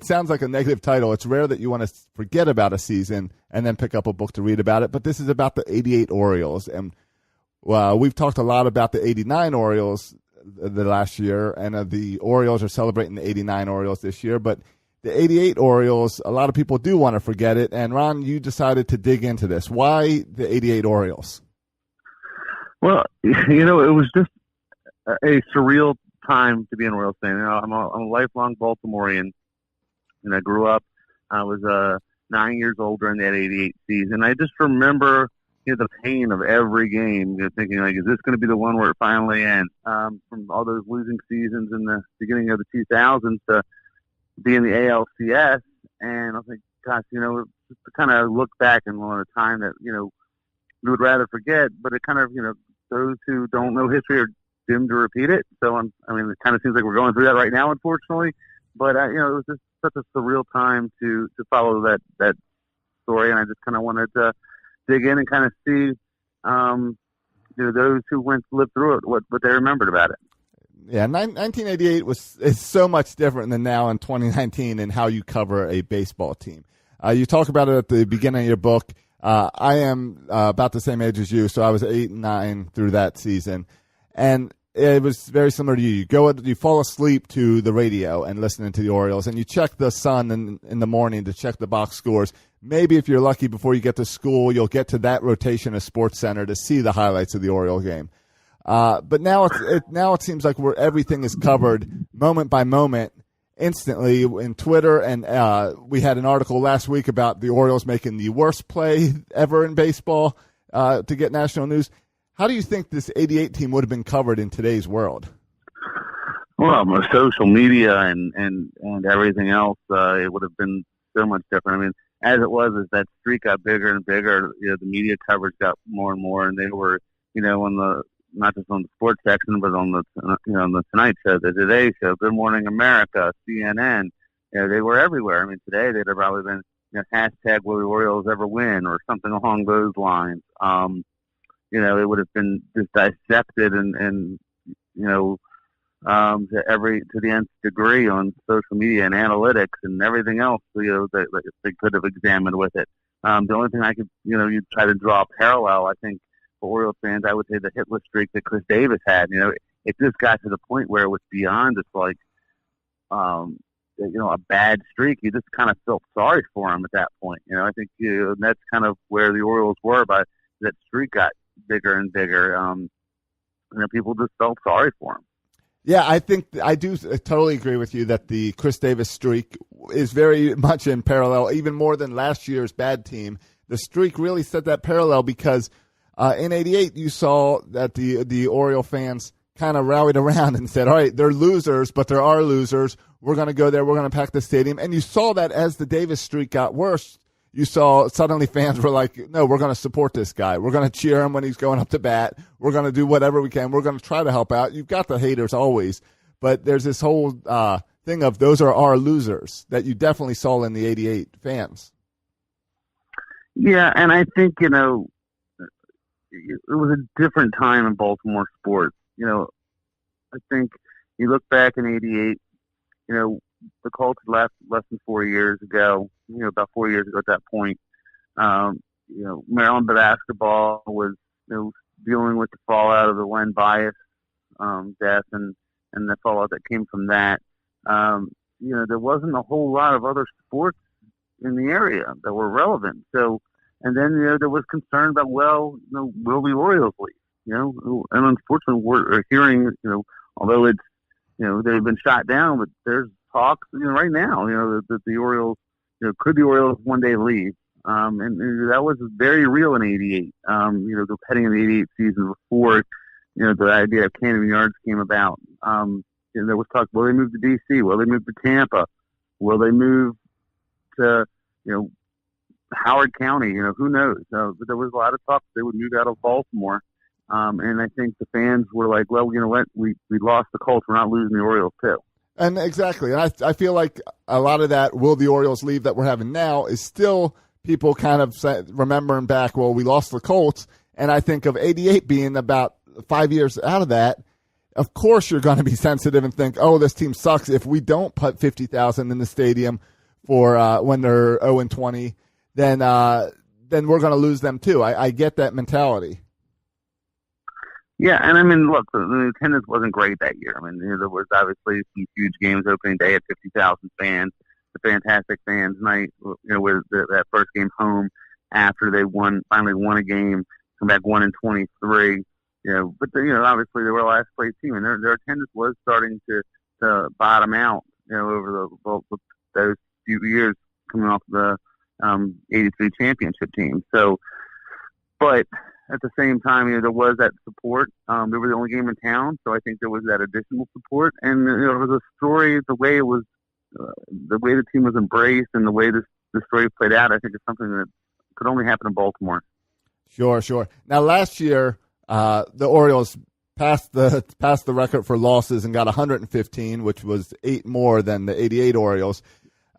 sounds like a negative title. It's rare that you want to forget about a season and then pick up a book to read about it. But this is about the '88 Orioles. And we've talked a lot about the '89 Orioles the last year, and the Orioles are celebrating the '89 Orioles this year. But the '88 Orioles, a lot of people do want to forget it. And, Ron, you decided to dig into this. Why the '88 Orioles? Well, it was just a surreal time to be an Orioles fan. I'm a lifelong Baltimorean, and I grew up. I was 9 years old during that '88 season. I just remember the pain of every game, thinking, like, is this going to be the one where it finally ends? From all those losing seasons in the beginning of the 2000s to be in the ALCS, and I was like, gosh, just to kind of look back and on a time that, we would rather forget, but it kind of, those who don't know history are doomed to repeat it. So, it kind of seems like we're going through that right now, unfortunately, but, it was just such a surreal time to follow that story, and I just kind of wanted to dig in and kind of see, those who lived through it, what they remembered about it. Yeah, 1988 is so much different than now in 2019 in how you cover a baseball team. You talk about it at the beginning of your book. I am about the same age as you, so I was 8 and 9 through that season, and it was very similar to you. You fall asleep to the radio and listening to the Orioles, and you check the Sun in the morning to check the box scores. Maybe if you're lucky, before you get to school, you'll get to that rotation of Sports Center to see the highlights of the Oriole game. But now it seems like where everything is covered moment by moment, instantly in Twitter. And we had an article last week about the Orioles making the worst play ever in baseball to get national news. How do you think this '88 team would have been covered in today's world? Well, social media and everything else, it would have been so much different. As it was, as that streak got bigger and bigger, the media coverage got more and more, and they were, on the, not just on the sports section, but on the, on the Tonight Show, the Today Show, Good Morning America, CNN. They were everywhere. Today they'd have probably been, hashtag will the Orioles ever win or something along those lines. It would have been just dissected and to the nth degree on social media and analytics and everything else, that they could have examined with it. The only thing I could, you try to draw a parallel, I think, for Orioles fans, I would say the hitless streak that Chris Davis had. It just got to the point where it was beyond just like, a bad streak. You just kind of felt sorry for him at that point. I think that's kind of where the Orioles were, but that streak got bigger and bigger. People just felt sorry for him. Yeah, I think I do totally agree with you that the Chris Davis streak is very much in parallel, even more than last year's bad team. The streak really set that parallel because in '88 you saw that the Oriole fans kind of rallied around and said, all right, they're losers, but there are losers. We're going to go there. We're going to pack the stadium. And you saw that as the Davis streak got worse, you saw suddenly fans were like, no, we're going to support this guy. We're going to cheer him when he's going up to bat. We're going to do whatever we can. We're going to try to help out. You've got the haters always, but there's this whole thing of those are our losers that you definitely saw in the '88 fans. Yeah, and I think, it was a different time in Baltimore sports. I think you look back in '88. The Colts left less than 4 years ago. About 4 years ago at that point. Maryland basketball was dealing with the fallout of the Len Bias death and the fallout that came from that. There wasn't a whole lot of other sports in the area that were relevant. So, and then there was concern about will the Orioles leave? And unfortunately, we're hearing although it's they've been shot down, but there's talks right now that the Orioles could the Orioles one day leave? And that was very real in '88. Heading into the '88 season before the idea of Camden Yards came about. There was talk, will they move to D.C.? Will they move to Tampa? Will they move to, Howard County? Who knows? But there was a lot of talk they would move out of Baltimore. And I think the fans were like, well, you know what? We lost the Colts. We're not losing the Orioles, too. And exactly. And I feel like a lot of that will the Orioles leave that we're having now is still people kind of remembering back, well, we lost the Colts. And I think of '88 being about 5 years out of that. Of course, you're going to be sensitive and think, oh, this team sucks. If we don't put 50,000 in the stadium for when they're 0-20, then we're going to lose them too. I get that mentality. Yeah, and I mean, look, the attendance wasn't great that year. I mean, there was obviously some huge games opening day at 50,000 fans. The fantastic fans night, with that first game home after they finally won a game, come back 1-23. But obviously they were a last place team, and their attendance was starting to bottom out. Over those few years coming off the '83 championship team. So, but at the same time, there was that support. They were the only game in town, so I think there was that additional support. And it was a story. The way it was, the way the team was embraced, and the way the story played out. I think it's something that could only happen in Baltimore. Sure. Now, last year, the Orioles passed the record for losses and got 115, which was 8 more than the '88 Orioles.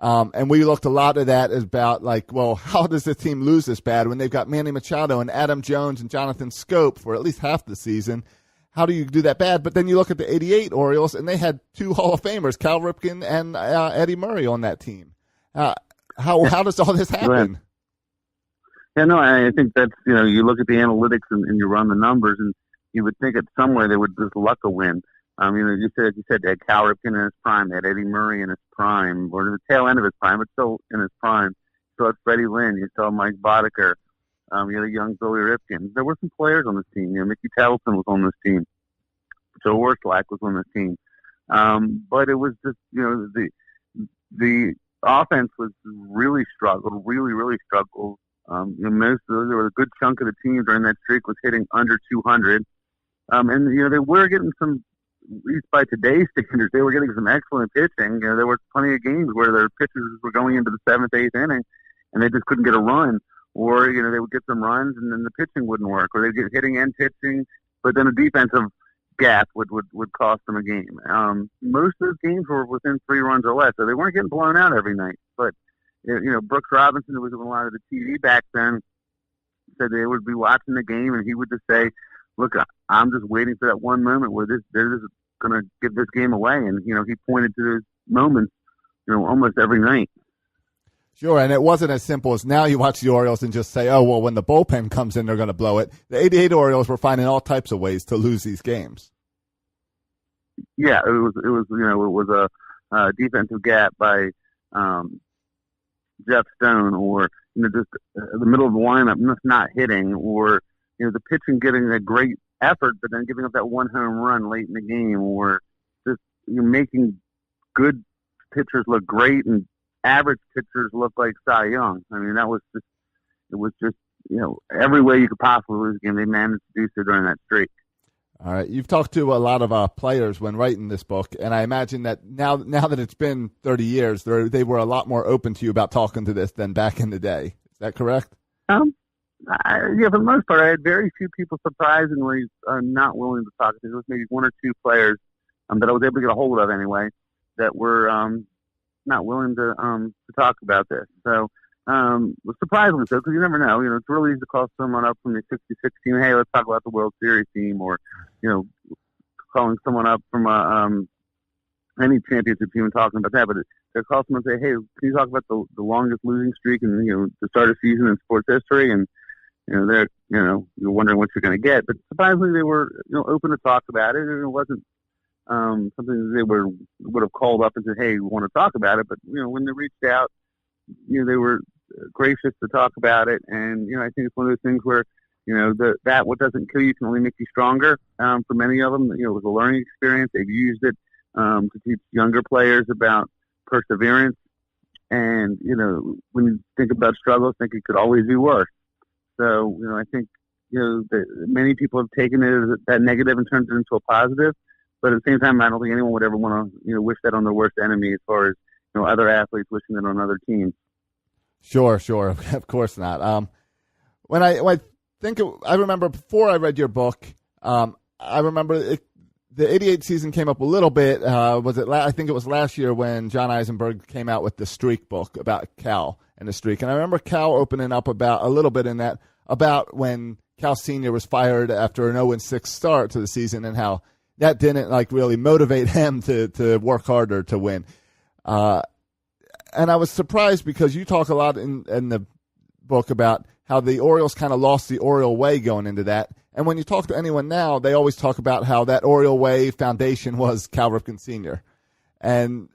And we looked a lot at that as about like, well, how does this team lose this bad when they've got Manny Machado and Adam Jones and Jonathan Scope for at least half the season? How do you do that bad? But then you look at the '88 Orioles, and they had 2 Hall of Famers, Cal Ripken and Eddie Murray, on that team. How does all this happen? Yeah, no, I think that's, you look at the analytics and you run the numbers, and you would think at somewhere they would just luck a win. You said they had Cal Ripken in his prime, they had Eddie Murray in his prime, or the tail end of his prime, but still in his prime. You still had Freddie Lynn, you still had Mike Boddicker, you had a young Billy Ripken. There were some players on this team. Mickey Tettleton was on this team. Joe Orslack was on this team. But it was just, the offense was really struggled. Most of there was a good chunk of the team during that streak was hitting under 200. And they were getting some, at least by today's standards, they were getting some excellent pitching. There were plenty of games where their pitchers were going into the 7th, 8th inning, and they just couldn't get a run. Or, they would get some runs and then the pitching wouldn't work. Or they'd get hitting and pitching, but then a defensive gap would cost them a game. Most of those games were within 3 runs or less, so they weren't getting blown out every night. But, Brooks Robinson, who was on a lot of the TV back then, said they would be watching the game, and he would just say, look, I'm just waiting for that one moment where they're just going to give this game away. And, he pointed to those moments, almost every night. Sure, and it wasn't as simple as now you watch the Orioles and just say, oh, well, when the bullpen comes in, they're going to blow it. The '88 Orioles were finding all types of ways to lose these games. Yeah, it was a defensive gap by Jeff Stone, or just the middle of the lineup just not hitting, or the pitching giving a great effort, but then giving up that one home run late in the game, or just making good pitchers look great and average pitchers look like Cy Young. I mean, it was just every way you could possibly lose a game, they managed to do so during that streak. All right, you've talked to a lot of players when writing this book, and I imagine that now that it's been 30 years, they were a lot more open to you about talking to this than back in the day. Is that correct? For the most part, I had very few people surprisingly not willing to talk to. There was maybe 1 or 2 players that I was able to get a hold of anyway that were not willing to talk about this. So, surprisingly so, because you never know. It's really easy to call someone up from the 66 team, hey, let's talk about the World Series team, or, calling someone up from any championship team and talking about that. But they call someone and say, hey, can you talk about the longest losing streak in, the start of season in sports history? And, you're wondering what you're going to get. But surprisingly, they were, open to talk about it, and it wasn't something that they would have called up and said, hey, we want to talk about it. But, when they reached out, they were gracious to talk about it. And, I think it's one of those things where, that what doesn't kill you can only make you stronger. For many of them, it was a learning experience. They've used it to teach younger players about perseverance. And, when you think about struggles, think it could always be worse. So, I think, that many people have taken it as that negative and turned it into a positive. But at the same time, I don't think anyone would ever want to, wish that on their worst enemy as far as, other athletes wishing it on other teams. Sure. Of course not. I remember before I read your book, I remember the 88 season came up a little bit. I think it was last year when John Eisenberg came out with the Streak book about Cal and the streak. And I remember Cal opening up about a little bit in that about when Cal Sr. was fired after an 0-6 start to the season and how that didn't really motivate him to work harder to win. And I was surprised because you talk a lot in the book about how the Orioles kind of lost the Oriole way going into that. And when you talk to anyone now, they always talk about how that Oriole way foundation was Cal Ripken Sr. And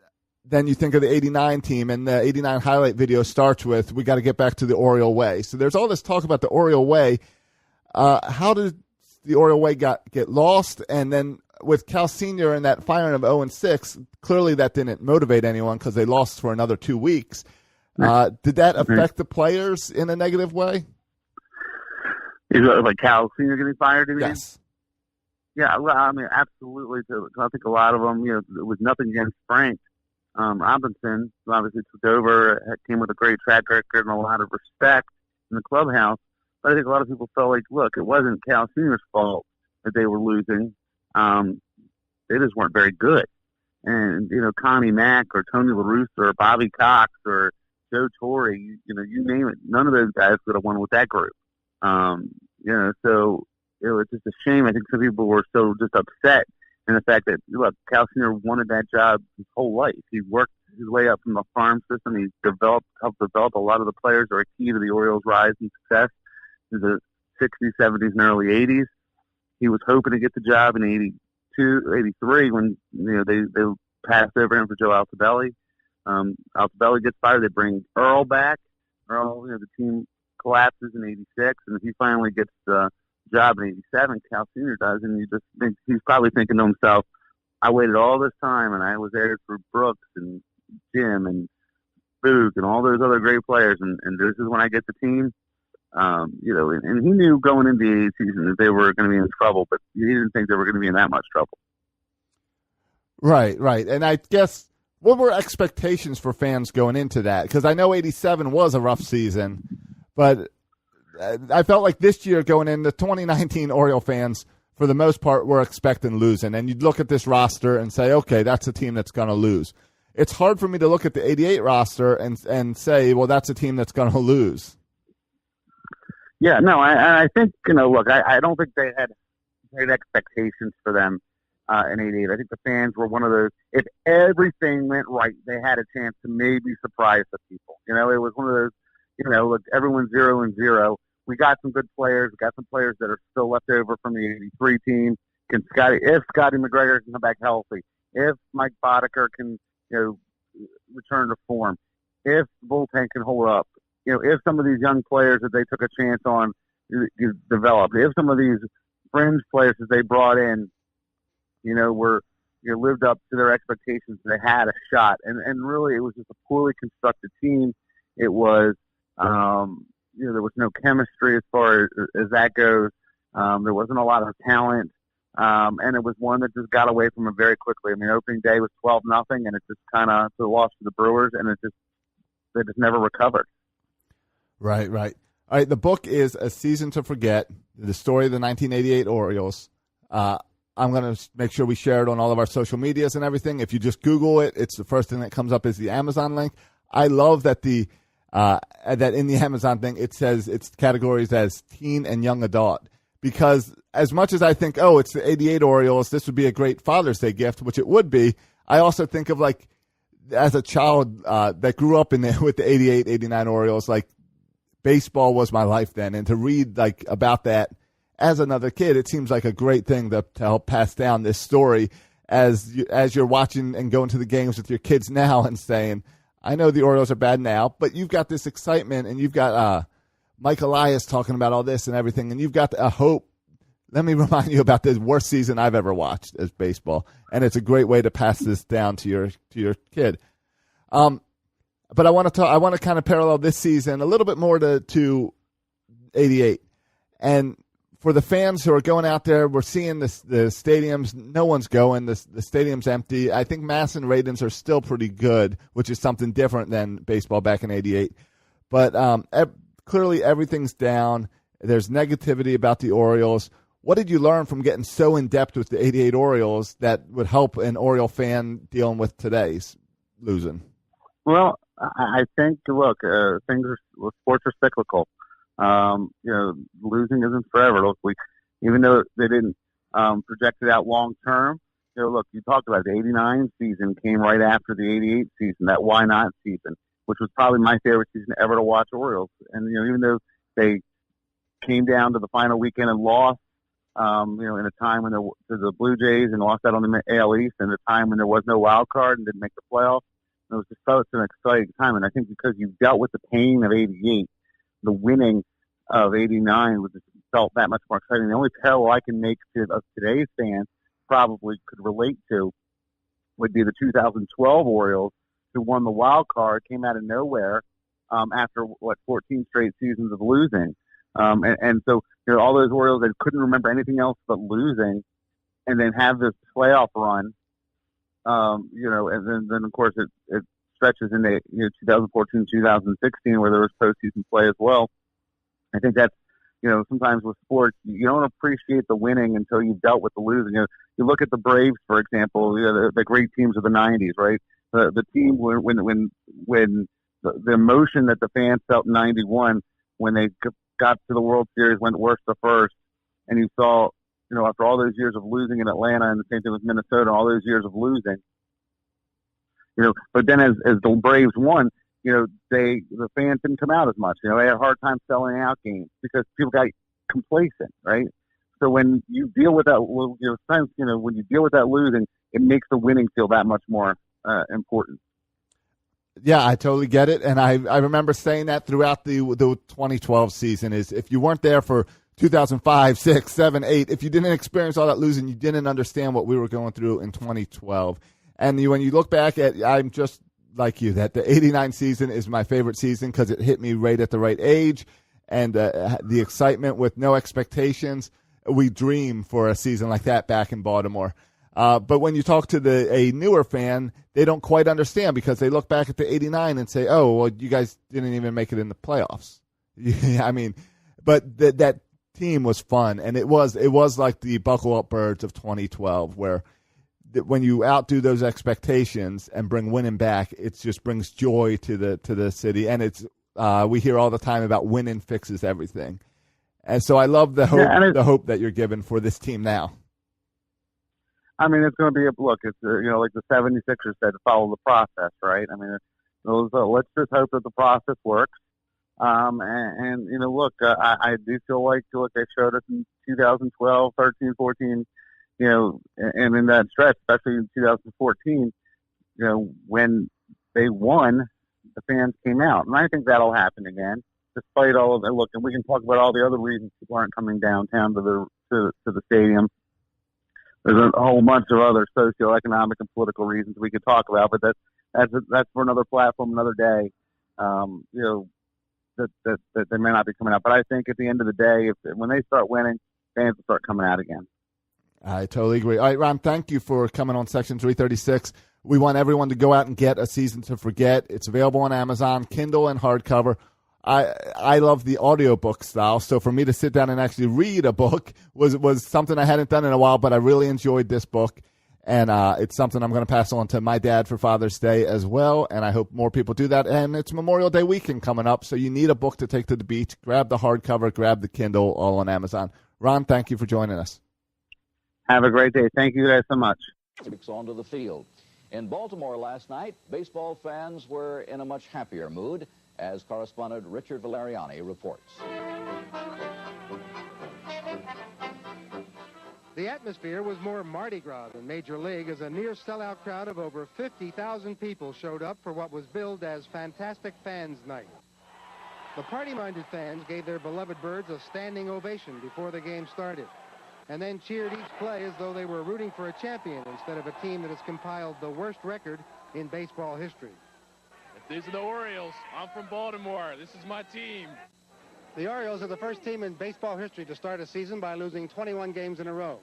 then you think of the 89 team, and the 89 highlight video starts with, we got to get back to the Oriole way. So there's all this talk about the Oriole way. How did the Oriole way get lost? And then with Cal Sr. and that firing of 0-6, clearly that didn't motivate anyone because they lost for another 2 weeks. Did that affect the players in a negative way? Is it like Cal Sr. getting fired? Yes. Yeah, well, I mean, absolutely. I think a lot of them, it was nothing against Frank Robinson, who obviously took over, came with a great track record and a lot of respect in the clubhouse. But I think a lot of people felt like, look, it wasn't Cal Sr.'s fault that they were losing. They just weren't very good. And, Connie Mack or Tony La Russa or Bobby Cox or Joe Torre, you name it, none of those guys could have won with that group. So it was just a shame. I think some people were so just upset in the fact that, look, Cal Sr. wanted that job his whole life. He worked his way up from the farm system. He helped develop a lot of the players who are key to the Orioles' rise and success in the 60s, 70s, and early 80s. He was hoping to get the job in 82, 83 when, they passed over him for Joe Altobelli. Altobelli gets fired. They bring Earl back. Earl, the team collapses in 86, and he finally gets the job in 87. Cal Sr. does, and you just think he's probably thinking to himself, I waited all this time, and I was there for Brooks and Jim and Boog and all those other great players, and this is when I get the team. And he knew going into the 88 season that they were going to be in trouble, but he didn't think they were going to be in that much trouble. Right. And I guess, what were expectations for fans going into that? Because I know 87 was a rough season, but I felt like this year going into 2019, Oriole fans, for the most part, were expecting losing. And you'd look at this roster and say, okay, that's a team that's going to lose. It's hard for me to look at the 88 roster and say, well, that's a team that's going to lose. Yeah, no, I think, look, I don't think they had great expectations for them in 88. I think the fans were one of those, if everything went right, they had a chance to maybe surprise the people. It was one of those, look, everyone's 0-0. We got some good players. We got some players that are still left over from the 83 team. If Scotty McGregor can come back healthy, if Mike Boddicker can, return to form, if the bullpen can hold up, if some of these young players that they took a chance on develop, if some of these fringe players that they brought in, were lived up to their expectations, they had a shot. And really, it was just a poorly constructed team. It was, there was no chemistry as far as that goes. There wasn't a lot of talent. And it was one that just got away from it very quickly. I mean, opening day was 12-0, and it just kind of lost to the Brewers, and they just never recovered. Right. All right, the book is A Season to Forget, the story of the 1988 Orioles. I'm going to make sure we share it on all of our social medias and everything. If you just Google it, it's the first thing that comes up is the Amazon link. I love that the that in the Amazon thing, it says it's categories as teen and young adult. Because as much as I think, oh, it's the 88 Orioles, this would be a great Father's Day gift, which it would be, I also think of, like, as a child that grew up with the 88, 89 Orioles, like, baseball was my life then. And to read, like, about that as another kid, it seems like a great thing to help pass down this story as you're watching and going to the games with your kids now and saying, I know the Orioles are bad now, but you've got this excitement and you've got Mike Elias talking about all this and everything, and you've got a hope. Let me remind you about the worst season I've ever watched as baseball, and it's a great way to pass this down to your kid. But I want to kind of parallel this season a little bit more to 88, and for the fans who are going out there, we're seeing the stadiums. No one's going. The stadium's empty. I think mass and ratings are still pretty good, which is something different than baseball back in 88. But clearly everything's down. There's negativity about the Orioles. What did you learn from getting so in-depth with the 88 Orioles that would help an Oriole fan dealing with today's losing? Well, I think, look, sports are cyclical. Losing isn't forever. Look, even though they didn't project it out long term, look, you talked about the 89 season came right after the 88 season, that why not season, which was probably my favorite season ever to watch Orioles. And, even though they came down to the final weekend and lost, in a time when to the Blue Jays and lost out on the AL East, and a time when there was no wild card and didn't make the playoffs, it was just such an exciting time. And I think because you've dealt with the pain of 88, the winning of 89 was just felt that much more exciting. The only parallel I can make of today's fans probably could relate to would be the 2012 Orioles, who won the wild card, came out of nowhere after 14 straight seasons of losing. And so all those Orioles that couldn't remember anything else but losing, and then have this playoff run, and then of course it stretches into 2014, 2016, where there was postseason play as well. I think that's, sometimes with sports, you don't appreciate the winning until you've dealt with the losing. You look at the Braves, for example, the great teams of the 90s, right? The team when the emotion that the fans felt in 91 when they got to the World Series, went worst to first, and you saw, after all those years of losing in Atlanta, and the same thing with Minnesota, all those years of losing, but then as the Braves won, the fans didn't come out as much. They had a hard time selling out games because people got complacent, right? So when you deal with that, when you deal with that losing, it makes the winning feel that much more important. Yeah, I totally get it, and I remember saying that throughout the 2012 season is if you weren't there for 2005, 6, 7, 8, if you didn't experience all that losing, you didn't understand what we were going through in 2012. And when you look back at, I'm just like you, that the 89 season is my favorite season because it hit me right at the right age, and the excitement with no expectations. We dream for a season like that back in Baltimore. But when you talk to a newer fan, they don't quite understand because they look back at the 89 and say, oh, well, you guys didn't even make it in the playoffs. I mean, but that team was fun, and it was like the Buckle Up Birds of 2012, where when you outdo those expectations and bring winning back, it just brings joy to the city. And it's we hear all the time about winning fixes everything. And so I love the hope that you're given for this team now. I mean, it's going to be like the 76ers said, follow the process, right? I mean, let's just hope that the process works. I do feel like they showed us in 2012, 13, 14, and in that stretch, especially in 2014, when they won, the fans came out. And I think that'll happen again, despite all of it. Look, and we can talk about all the other reasons people aren't coming downtown to the stadium. There's a whole bunch of other socioeconomic and political reasons we could talk about, but that's for another platform, another day. That they may not be coming out. But I think at the end of the day, when they start winning, fans will start coming out again. I totally agree. All right, Ron, thank you for coming on Section 336. We want everyone to go out and get A Season to Forget. It's available on Amazon, Kindle and hardcover. I love the audiobook style, so for me to sit down and actually read a book was something I hadn't done in a while, but I really enjoyed this book. And it's something I'm going to pass on to my dad for Father's Day as well, and I hope more people do that. And it's Memorial Day weekend coming up, so you need a book to take to the beach. Grab the hardcover, grab the Kindle, all on Amazon. Ron, thank you for joining us. Have a great day. Thank you guys so much. Onto the field. In Baltimore last night, baseball fans were in a much happier mood, as correspondent Richard Valeriani reports. The atmosphere was more Mardi Gras than Major League, as a near sellout crowd of over 50,000 people showed up for what was billed as Fantastic Fans Night. The party-minded fans gave their beloved birds a standing ovation before the game started, and then cheered each play as though they were rooting for a champion instead of a team that has compiled the worst record in baseball history. These are the Orioles. I'm from Baltimore. This is my team. The Orioles are the first team in baseball history to start a season by losing 21 games in a row.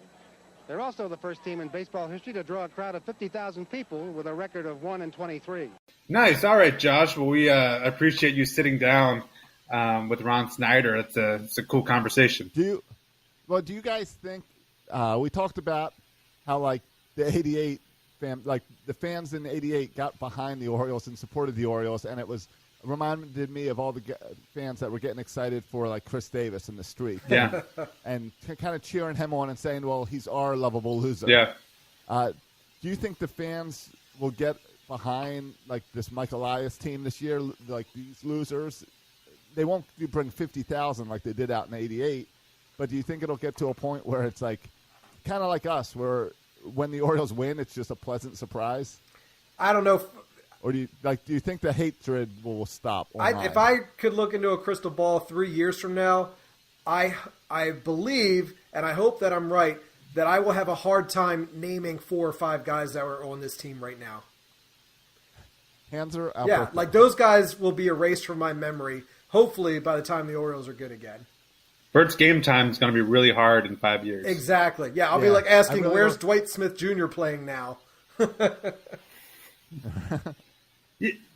They're also the first team in baseball history to draw a crowd of 50,000 people with a record of 1-23. Nice. All right, Josh. Well, we appreciate you sitting down with Ron Snyder. It's a cool conversation. Do you guys think we talked about how like the '88 the fans in '88 got behind the Orioles and supported the Orioles, and it reminded me of all the fans that were getting excited for like Chris Davis in the street. Yeah. And kind of cheering him on and saying, well, he's our lovable loser. Yeah. Do you think the fans will get behind like this Mike Elias team this year, like these losers? They won't bring 50,000 like they did out in '88, but do you think it'll get to a point where it's like kind of like us, where when the Orioles win, it's just a pleasant surprise? I don't know. Or do you think the hatred will stop? If I could look into a crystal ball 3 years from now, I believe, and I hope that I'm right, that I will have a hard time naming 4 or 5 guys that are on this team right now. Hanser, yeah, like those guys will be erased from my memory, hopefully by the time the Orioles are good again. Bert's game time is going to be really hard in 5 years. Exactly. Yeah, I'll be like asking, where's Dwight Smith Jr. playing now?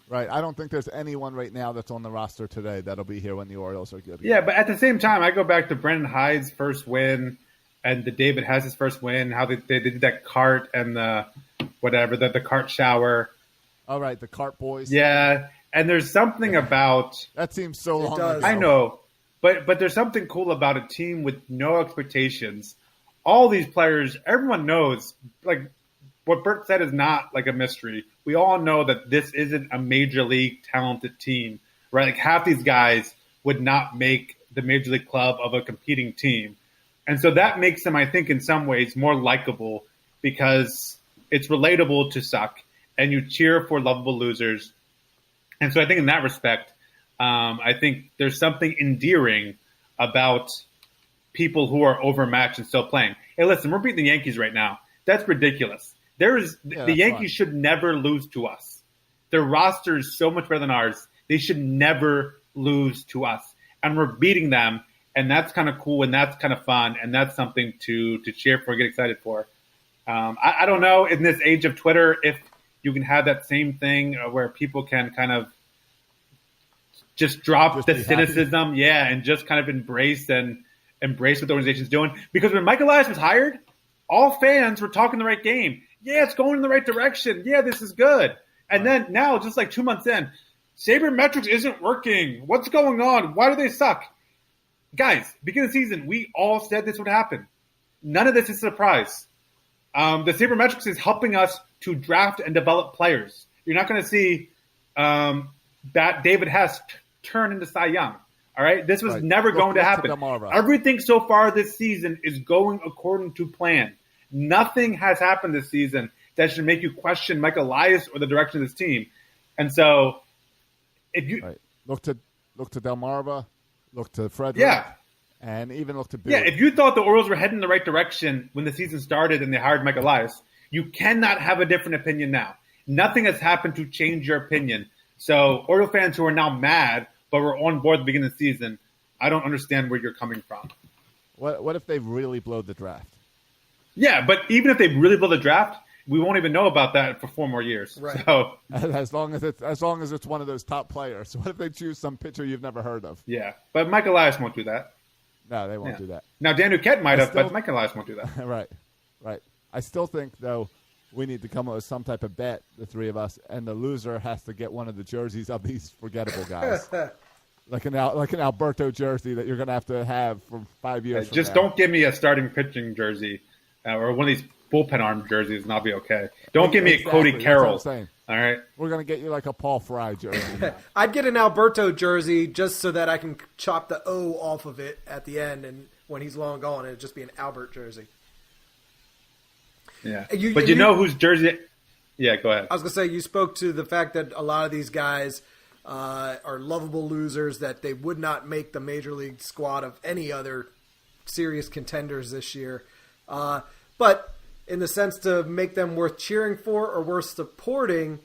Right. I don't think there's anyone right now that's on the roster today that'll be here when the Orioles are good. Yeah, but at the same time, I go back to Brendan Hyde's first win and the David Hess's first win, how they did that cart and the cart shower. All right, the cart boys. Yeah, and there's something about... That seems so long ago. I know, but there's something cool about a team with no expectations. All these players, everyone knows, like, what Bert said is not like a mystery. We all know that this isn't a major league talented team, right? Like half these guys would not make the major league club of a competing team. And so that makes them, I think, in some ways more likable because it's relatable to suck and you cheer for lovable losers. And so I think in that respect, I think there's something endearing about people who are overmatched and still playing. Hey, listen, we're beating the Yankees right now. That's ridiculous. The Yankees should never lose to us. Their roster is so much better than ours. They should never lose to us. And we're beating them, and that's kind of cool, and that's kind of fun, and that's something to cheer for, get excited for. I don't know, in this age of Twitter, if you can have that same thing where people can kind of just drop the cynicism, and just kind of embrace what the organization's doing. Because when Mike Elias was hired, all fans were talking the right game. Yeah, it's going in the right direction. Yeah, this is good. And then now, just like 2 months in, sabermetrics isn't working. What's going on? Why do they suck? Guys, beginning of the season, we all said this would happen. None of this is a surprise. The sabermetrics is helping us to draft and develop players. You're not going to see that David Hess turn into Cy Young. All right? This was never going to happen. Everything so far this season is going according to plan. Nothing has happened this season that should make you question Mike Elias or the direction of this team. And if you look to Delmarva, look to Frederick, and even look to Bill. Yeah, if you thought the Orioles were heading in the right direction when the season started and they hired Mike Elias, you cannot have a different opinion now. Nothing has happened to change your opinion. So Oriole fans who are now mad but were on board at the beginning of the season, I don't understand where you're coming from. What if they really blow the draft? Yeah, but even if they really blow the draft, we won't even know about that for 4 more years. Right. So as long as it's one of those top players. What if they choose some pitcher you've never heard of? Yeah, but Mike Elias won't do that. No, they won't do that. Now Dan Duquette might have, but Mike Elias won't do that. Right. I still think though, we need to come up with some type of bet, the three of us, and the loser has to get one of the jerseys of these forgettable guys. Like an Alberto jersey that you're going to have for 5 years. Just don't give me a starting pitching jersey or one of these bullpen arm jerseys, and I'll be okay. Don't give me a Cody Carroll. All right, we're going to get you like a Paul Fry jersey. I'd get an Alberto jersey just so that I can chop the O off of it at the end, and when he's long gone, it'd just be an Albert jersey. Yeah, but you know whose jersey? Yeah, go ahead. I was going to say, you spoke to the fact that a lot of these guys are lovable losers, that they would not make the major league squad of any other serious contenders this year. But in the sense to make them worth cheering for or worth supporting,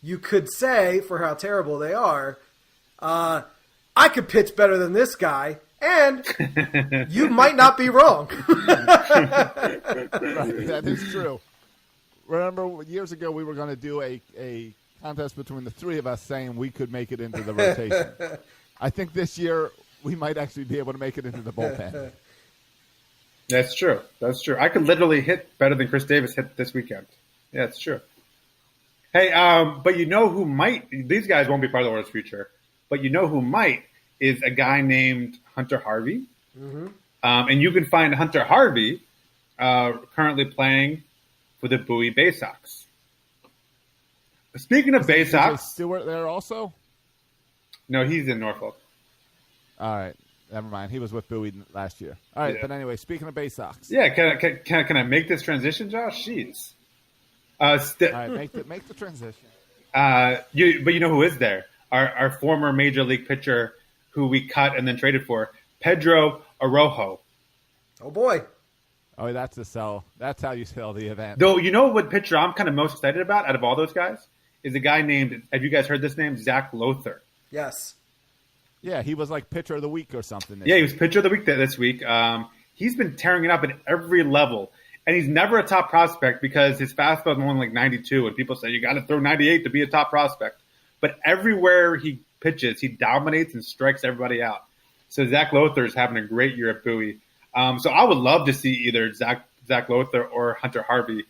you could say, for how terrible they are, I could pitch better than this guy, and you might not be wrong. Right, that is true. Remember, years ago we were going to do a contest between the three of us saying we could make it into the rotation. I think this year we might actually be able to make it into the bullpen. That's true. That's true. I could literally hit better than Chris Davis hit this weekend. Yeah, it's true. Hey, but you know who might? These guys won't be part of the Orioles' future. But you know who might is a guy named Hunter Harvey. Mm-hmm. And you can find Hunter Harvey currently playing for the Bowie Bay Sox. Speaking of Bay Sox, Stewart there also? No, he's in Norfolk. All right. Never mind. He was with Bowie last year. All right, but anyway, speaking of Bay Sox. Yeah, can I make this transition, Josh? Jeez. All right, make the transition. But you know who is there? Our former Major League pitcher who we cut and then traded for, Pedro Arrojo. Oh, boy. Oh, that's the sell. That's how you sell the event. Though, you know what pitcher I'm kind of most excited about out of all those guys? Is a guy named, have you guys heard this name? Zach Lothar. Yes. Yeah, he was like pitcher of the week or something. Yeah, he was pitcher of the week this week. He's been tearing it up at every level. And he's never a top prospect because his fastball is only like 92. And people say you got to throw 98 to be a top prospect. But everywhere he pitches, he dominates and strikes everybody out. So Zach Lothar is having a great year at Bowie. So I would love to see either Zach Lothar or Hunter Harvey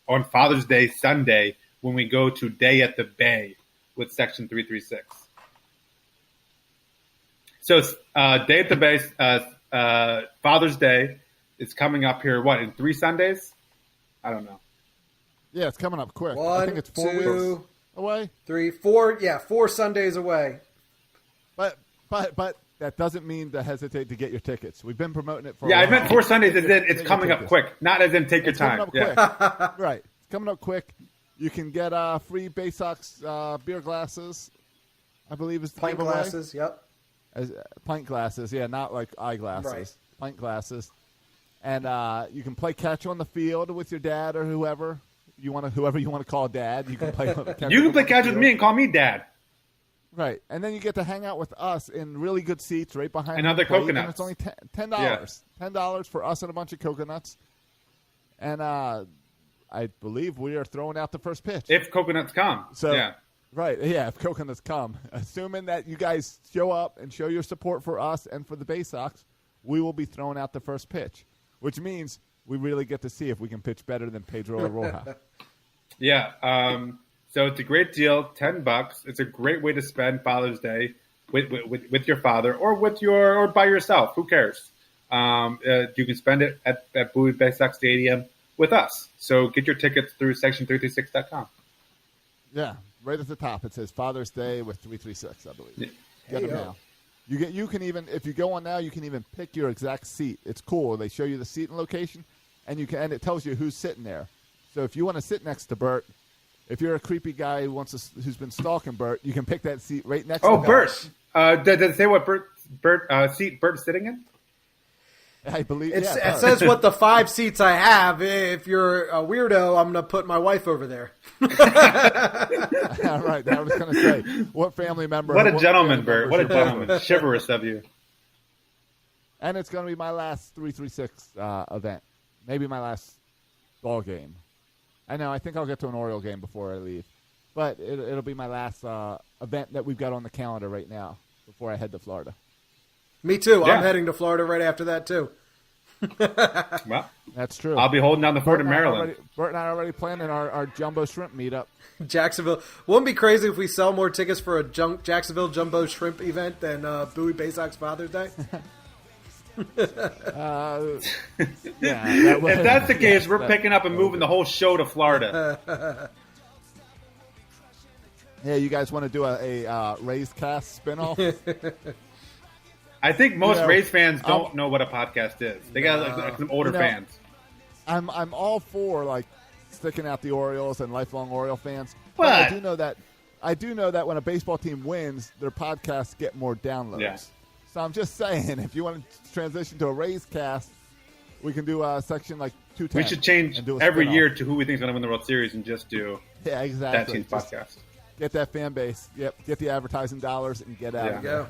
on Father's Day Sunday when we go to Day at the Bay with Section 336. So Day at the Bay, Father's Day is coming up here, in 3 Sundays? I don't know. Yeah, it's coming up quick. 1, I think it's 4 weeks away. 3, 4, 4 Sundays away. But that doesn't mean to hesitate to get your tickets. We've been promoting it for I meant 4 Sundays as in it's coming up quick, not as in take your time. Quick. Right. It's coming up quick. You can get free Bay Sox beer glasses, I believe is the pint giveaway. Glasses, yep. Pint glasses, yeah, not like eyeglasses. Right. Pint glasses. And you can play catch on the field with your dad or whoever you want to call dad. You can play catch. You can play catch with me and call me dad. Right, and then you get to hang out with us in really good seats right behind. And other coconuts. And it's only $10. $10 for us and a bunch of coconuts. And I believe we are throwing out the first pitch if coconuts come. So yeah. Right, yeah, if coconuts come, assuming that you guys show up and show your support for us and for the Bay Sox, we will be throwing out the first pitch, which means we really get to see if we can pitch better than Pedro Arrojo. Yeah. So it's a great deal, $10. It's a great way to spend Father's Day with your father or or by yourself. Who cares? You can spend it at Bowie Bay Sox Stadium with us. So get your tickets through section336.com. Yeah, right at the top it says Father's Day with 336, I believe. Yeah. Get them now. You can even, if you go on now, you can even pick your exact seat. It's cool. They show you the seat and location, and it tells you who's sitting there. So if you want to sit next to Bert, if you're a creepy guy who's been stalking Bert, you can pick that seat right next to him. Oh, Bert. Does it say what seat Bert's sitting in? I believe it says what the 5 seats I have. If you're a weirdo, I'm going to put my wife over there. All right. I was going to say, what family member? What a gentleman, Bert. What a gentleman. Chivalrous of you. And it's going to be my last 336 event. Maybe my last ball game. I know. I think I'll get to an Oriole game before I leave. But it'll be my last event that we've got on the calendar right now before I head to Florida. Me too. Yeah. I'm heading to Florida right after that, too. Well, That's true. I'll be holding down the fort in Maryland. Bert and I are already planning our jumbo shrimp meetup. Jacksonville. Wouldn't it be crazy if we sell more tickets for a Jacksonville Jumbo Shrimp event than Bowie Bay Sox Father's Day? Yeah. If that's the case, we're picking up and moving the whole show to Florida. Yeah, you guys want to do a Raised Cast spinoff? I think most Rays fans don't know what a podcast is. They got like some older fans. I'm all for like sticking out the Orioles and lifelong Oriole fans. But I do know that when a baseball team wins, their podcasts get more downloads. Yeah. So I'm just saying, if you want to transition to a Raised Cast, we can do a section like 210. We should change every year to who we think is going to win the World Series and just do that team's podcast. Get that fan base. Yep. Get the advertising dollars and get out of there.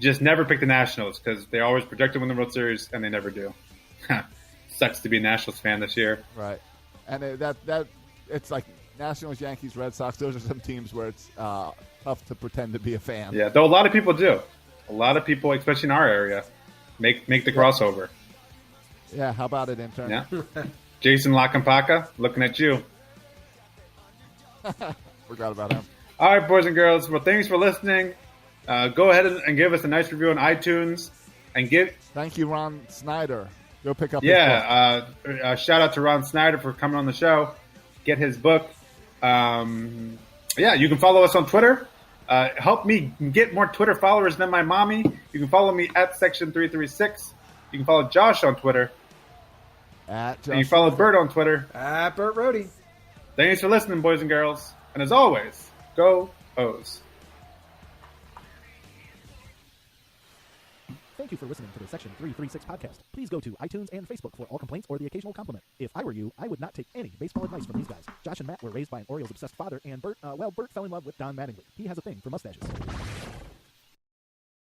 Just never pick the Nationals because they always project to win the World Series and they never do. Sucks to be a Nationals fan this year. Right. And that it's like Nationals, Yankees, Red Sox. Those are some teams where it's tough to pretend to be a fan. Yeah, though a lot of people do. A lot of people, especially in our area, make the crossover. Yeah, how about it, intern? Yeah. Jason Lakampaka, looking at you. Forgot about him. All right, boys and girls. Well, thanks for listening. Go ahead and give us a nice review on iTunes. And Thank you, Ron Snyder. Go pick up his book. Shout out to Ron Snyder for coming on the show. Get his book. You can follow us on Twitter. Help me get more Twitter followers than my mommy. You can follow me at Section336. You can follow Josh on Twitter. And you follow Bert on Twitter. At Bert Rohde. Thanks for listening, boys and girls. And as always, go O's. Thank you for listening to the Section 336 podcast. Please go to iTunes and Facebook for all complaints or the occasional compliment. If I were you, I would not take any baseball advice from these guys. Josh and Matt were raised by an Orioles-obsessed father, and Bert fell in love with Don Mattingly. He has a thing for mustaches.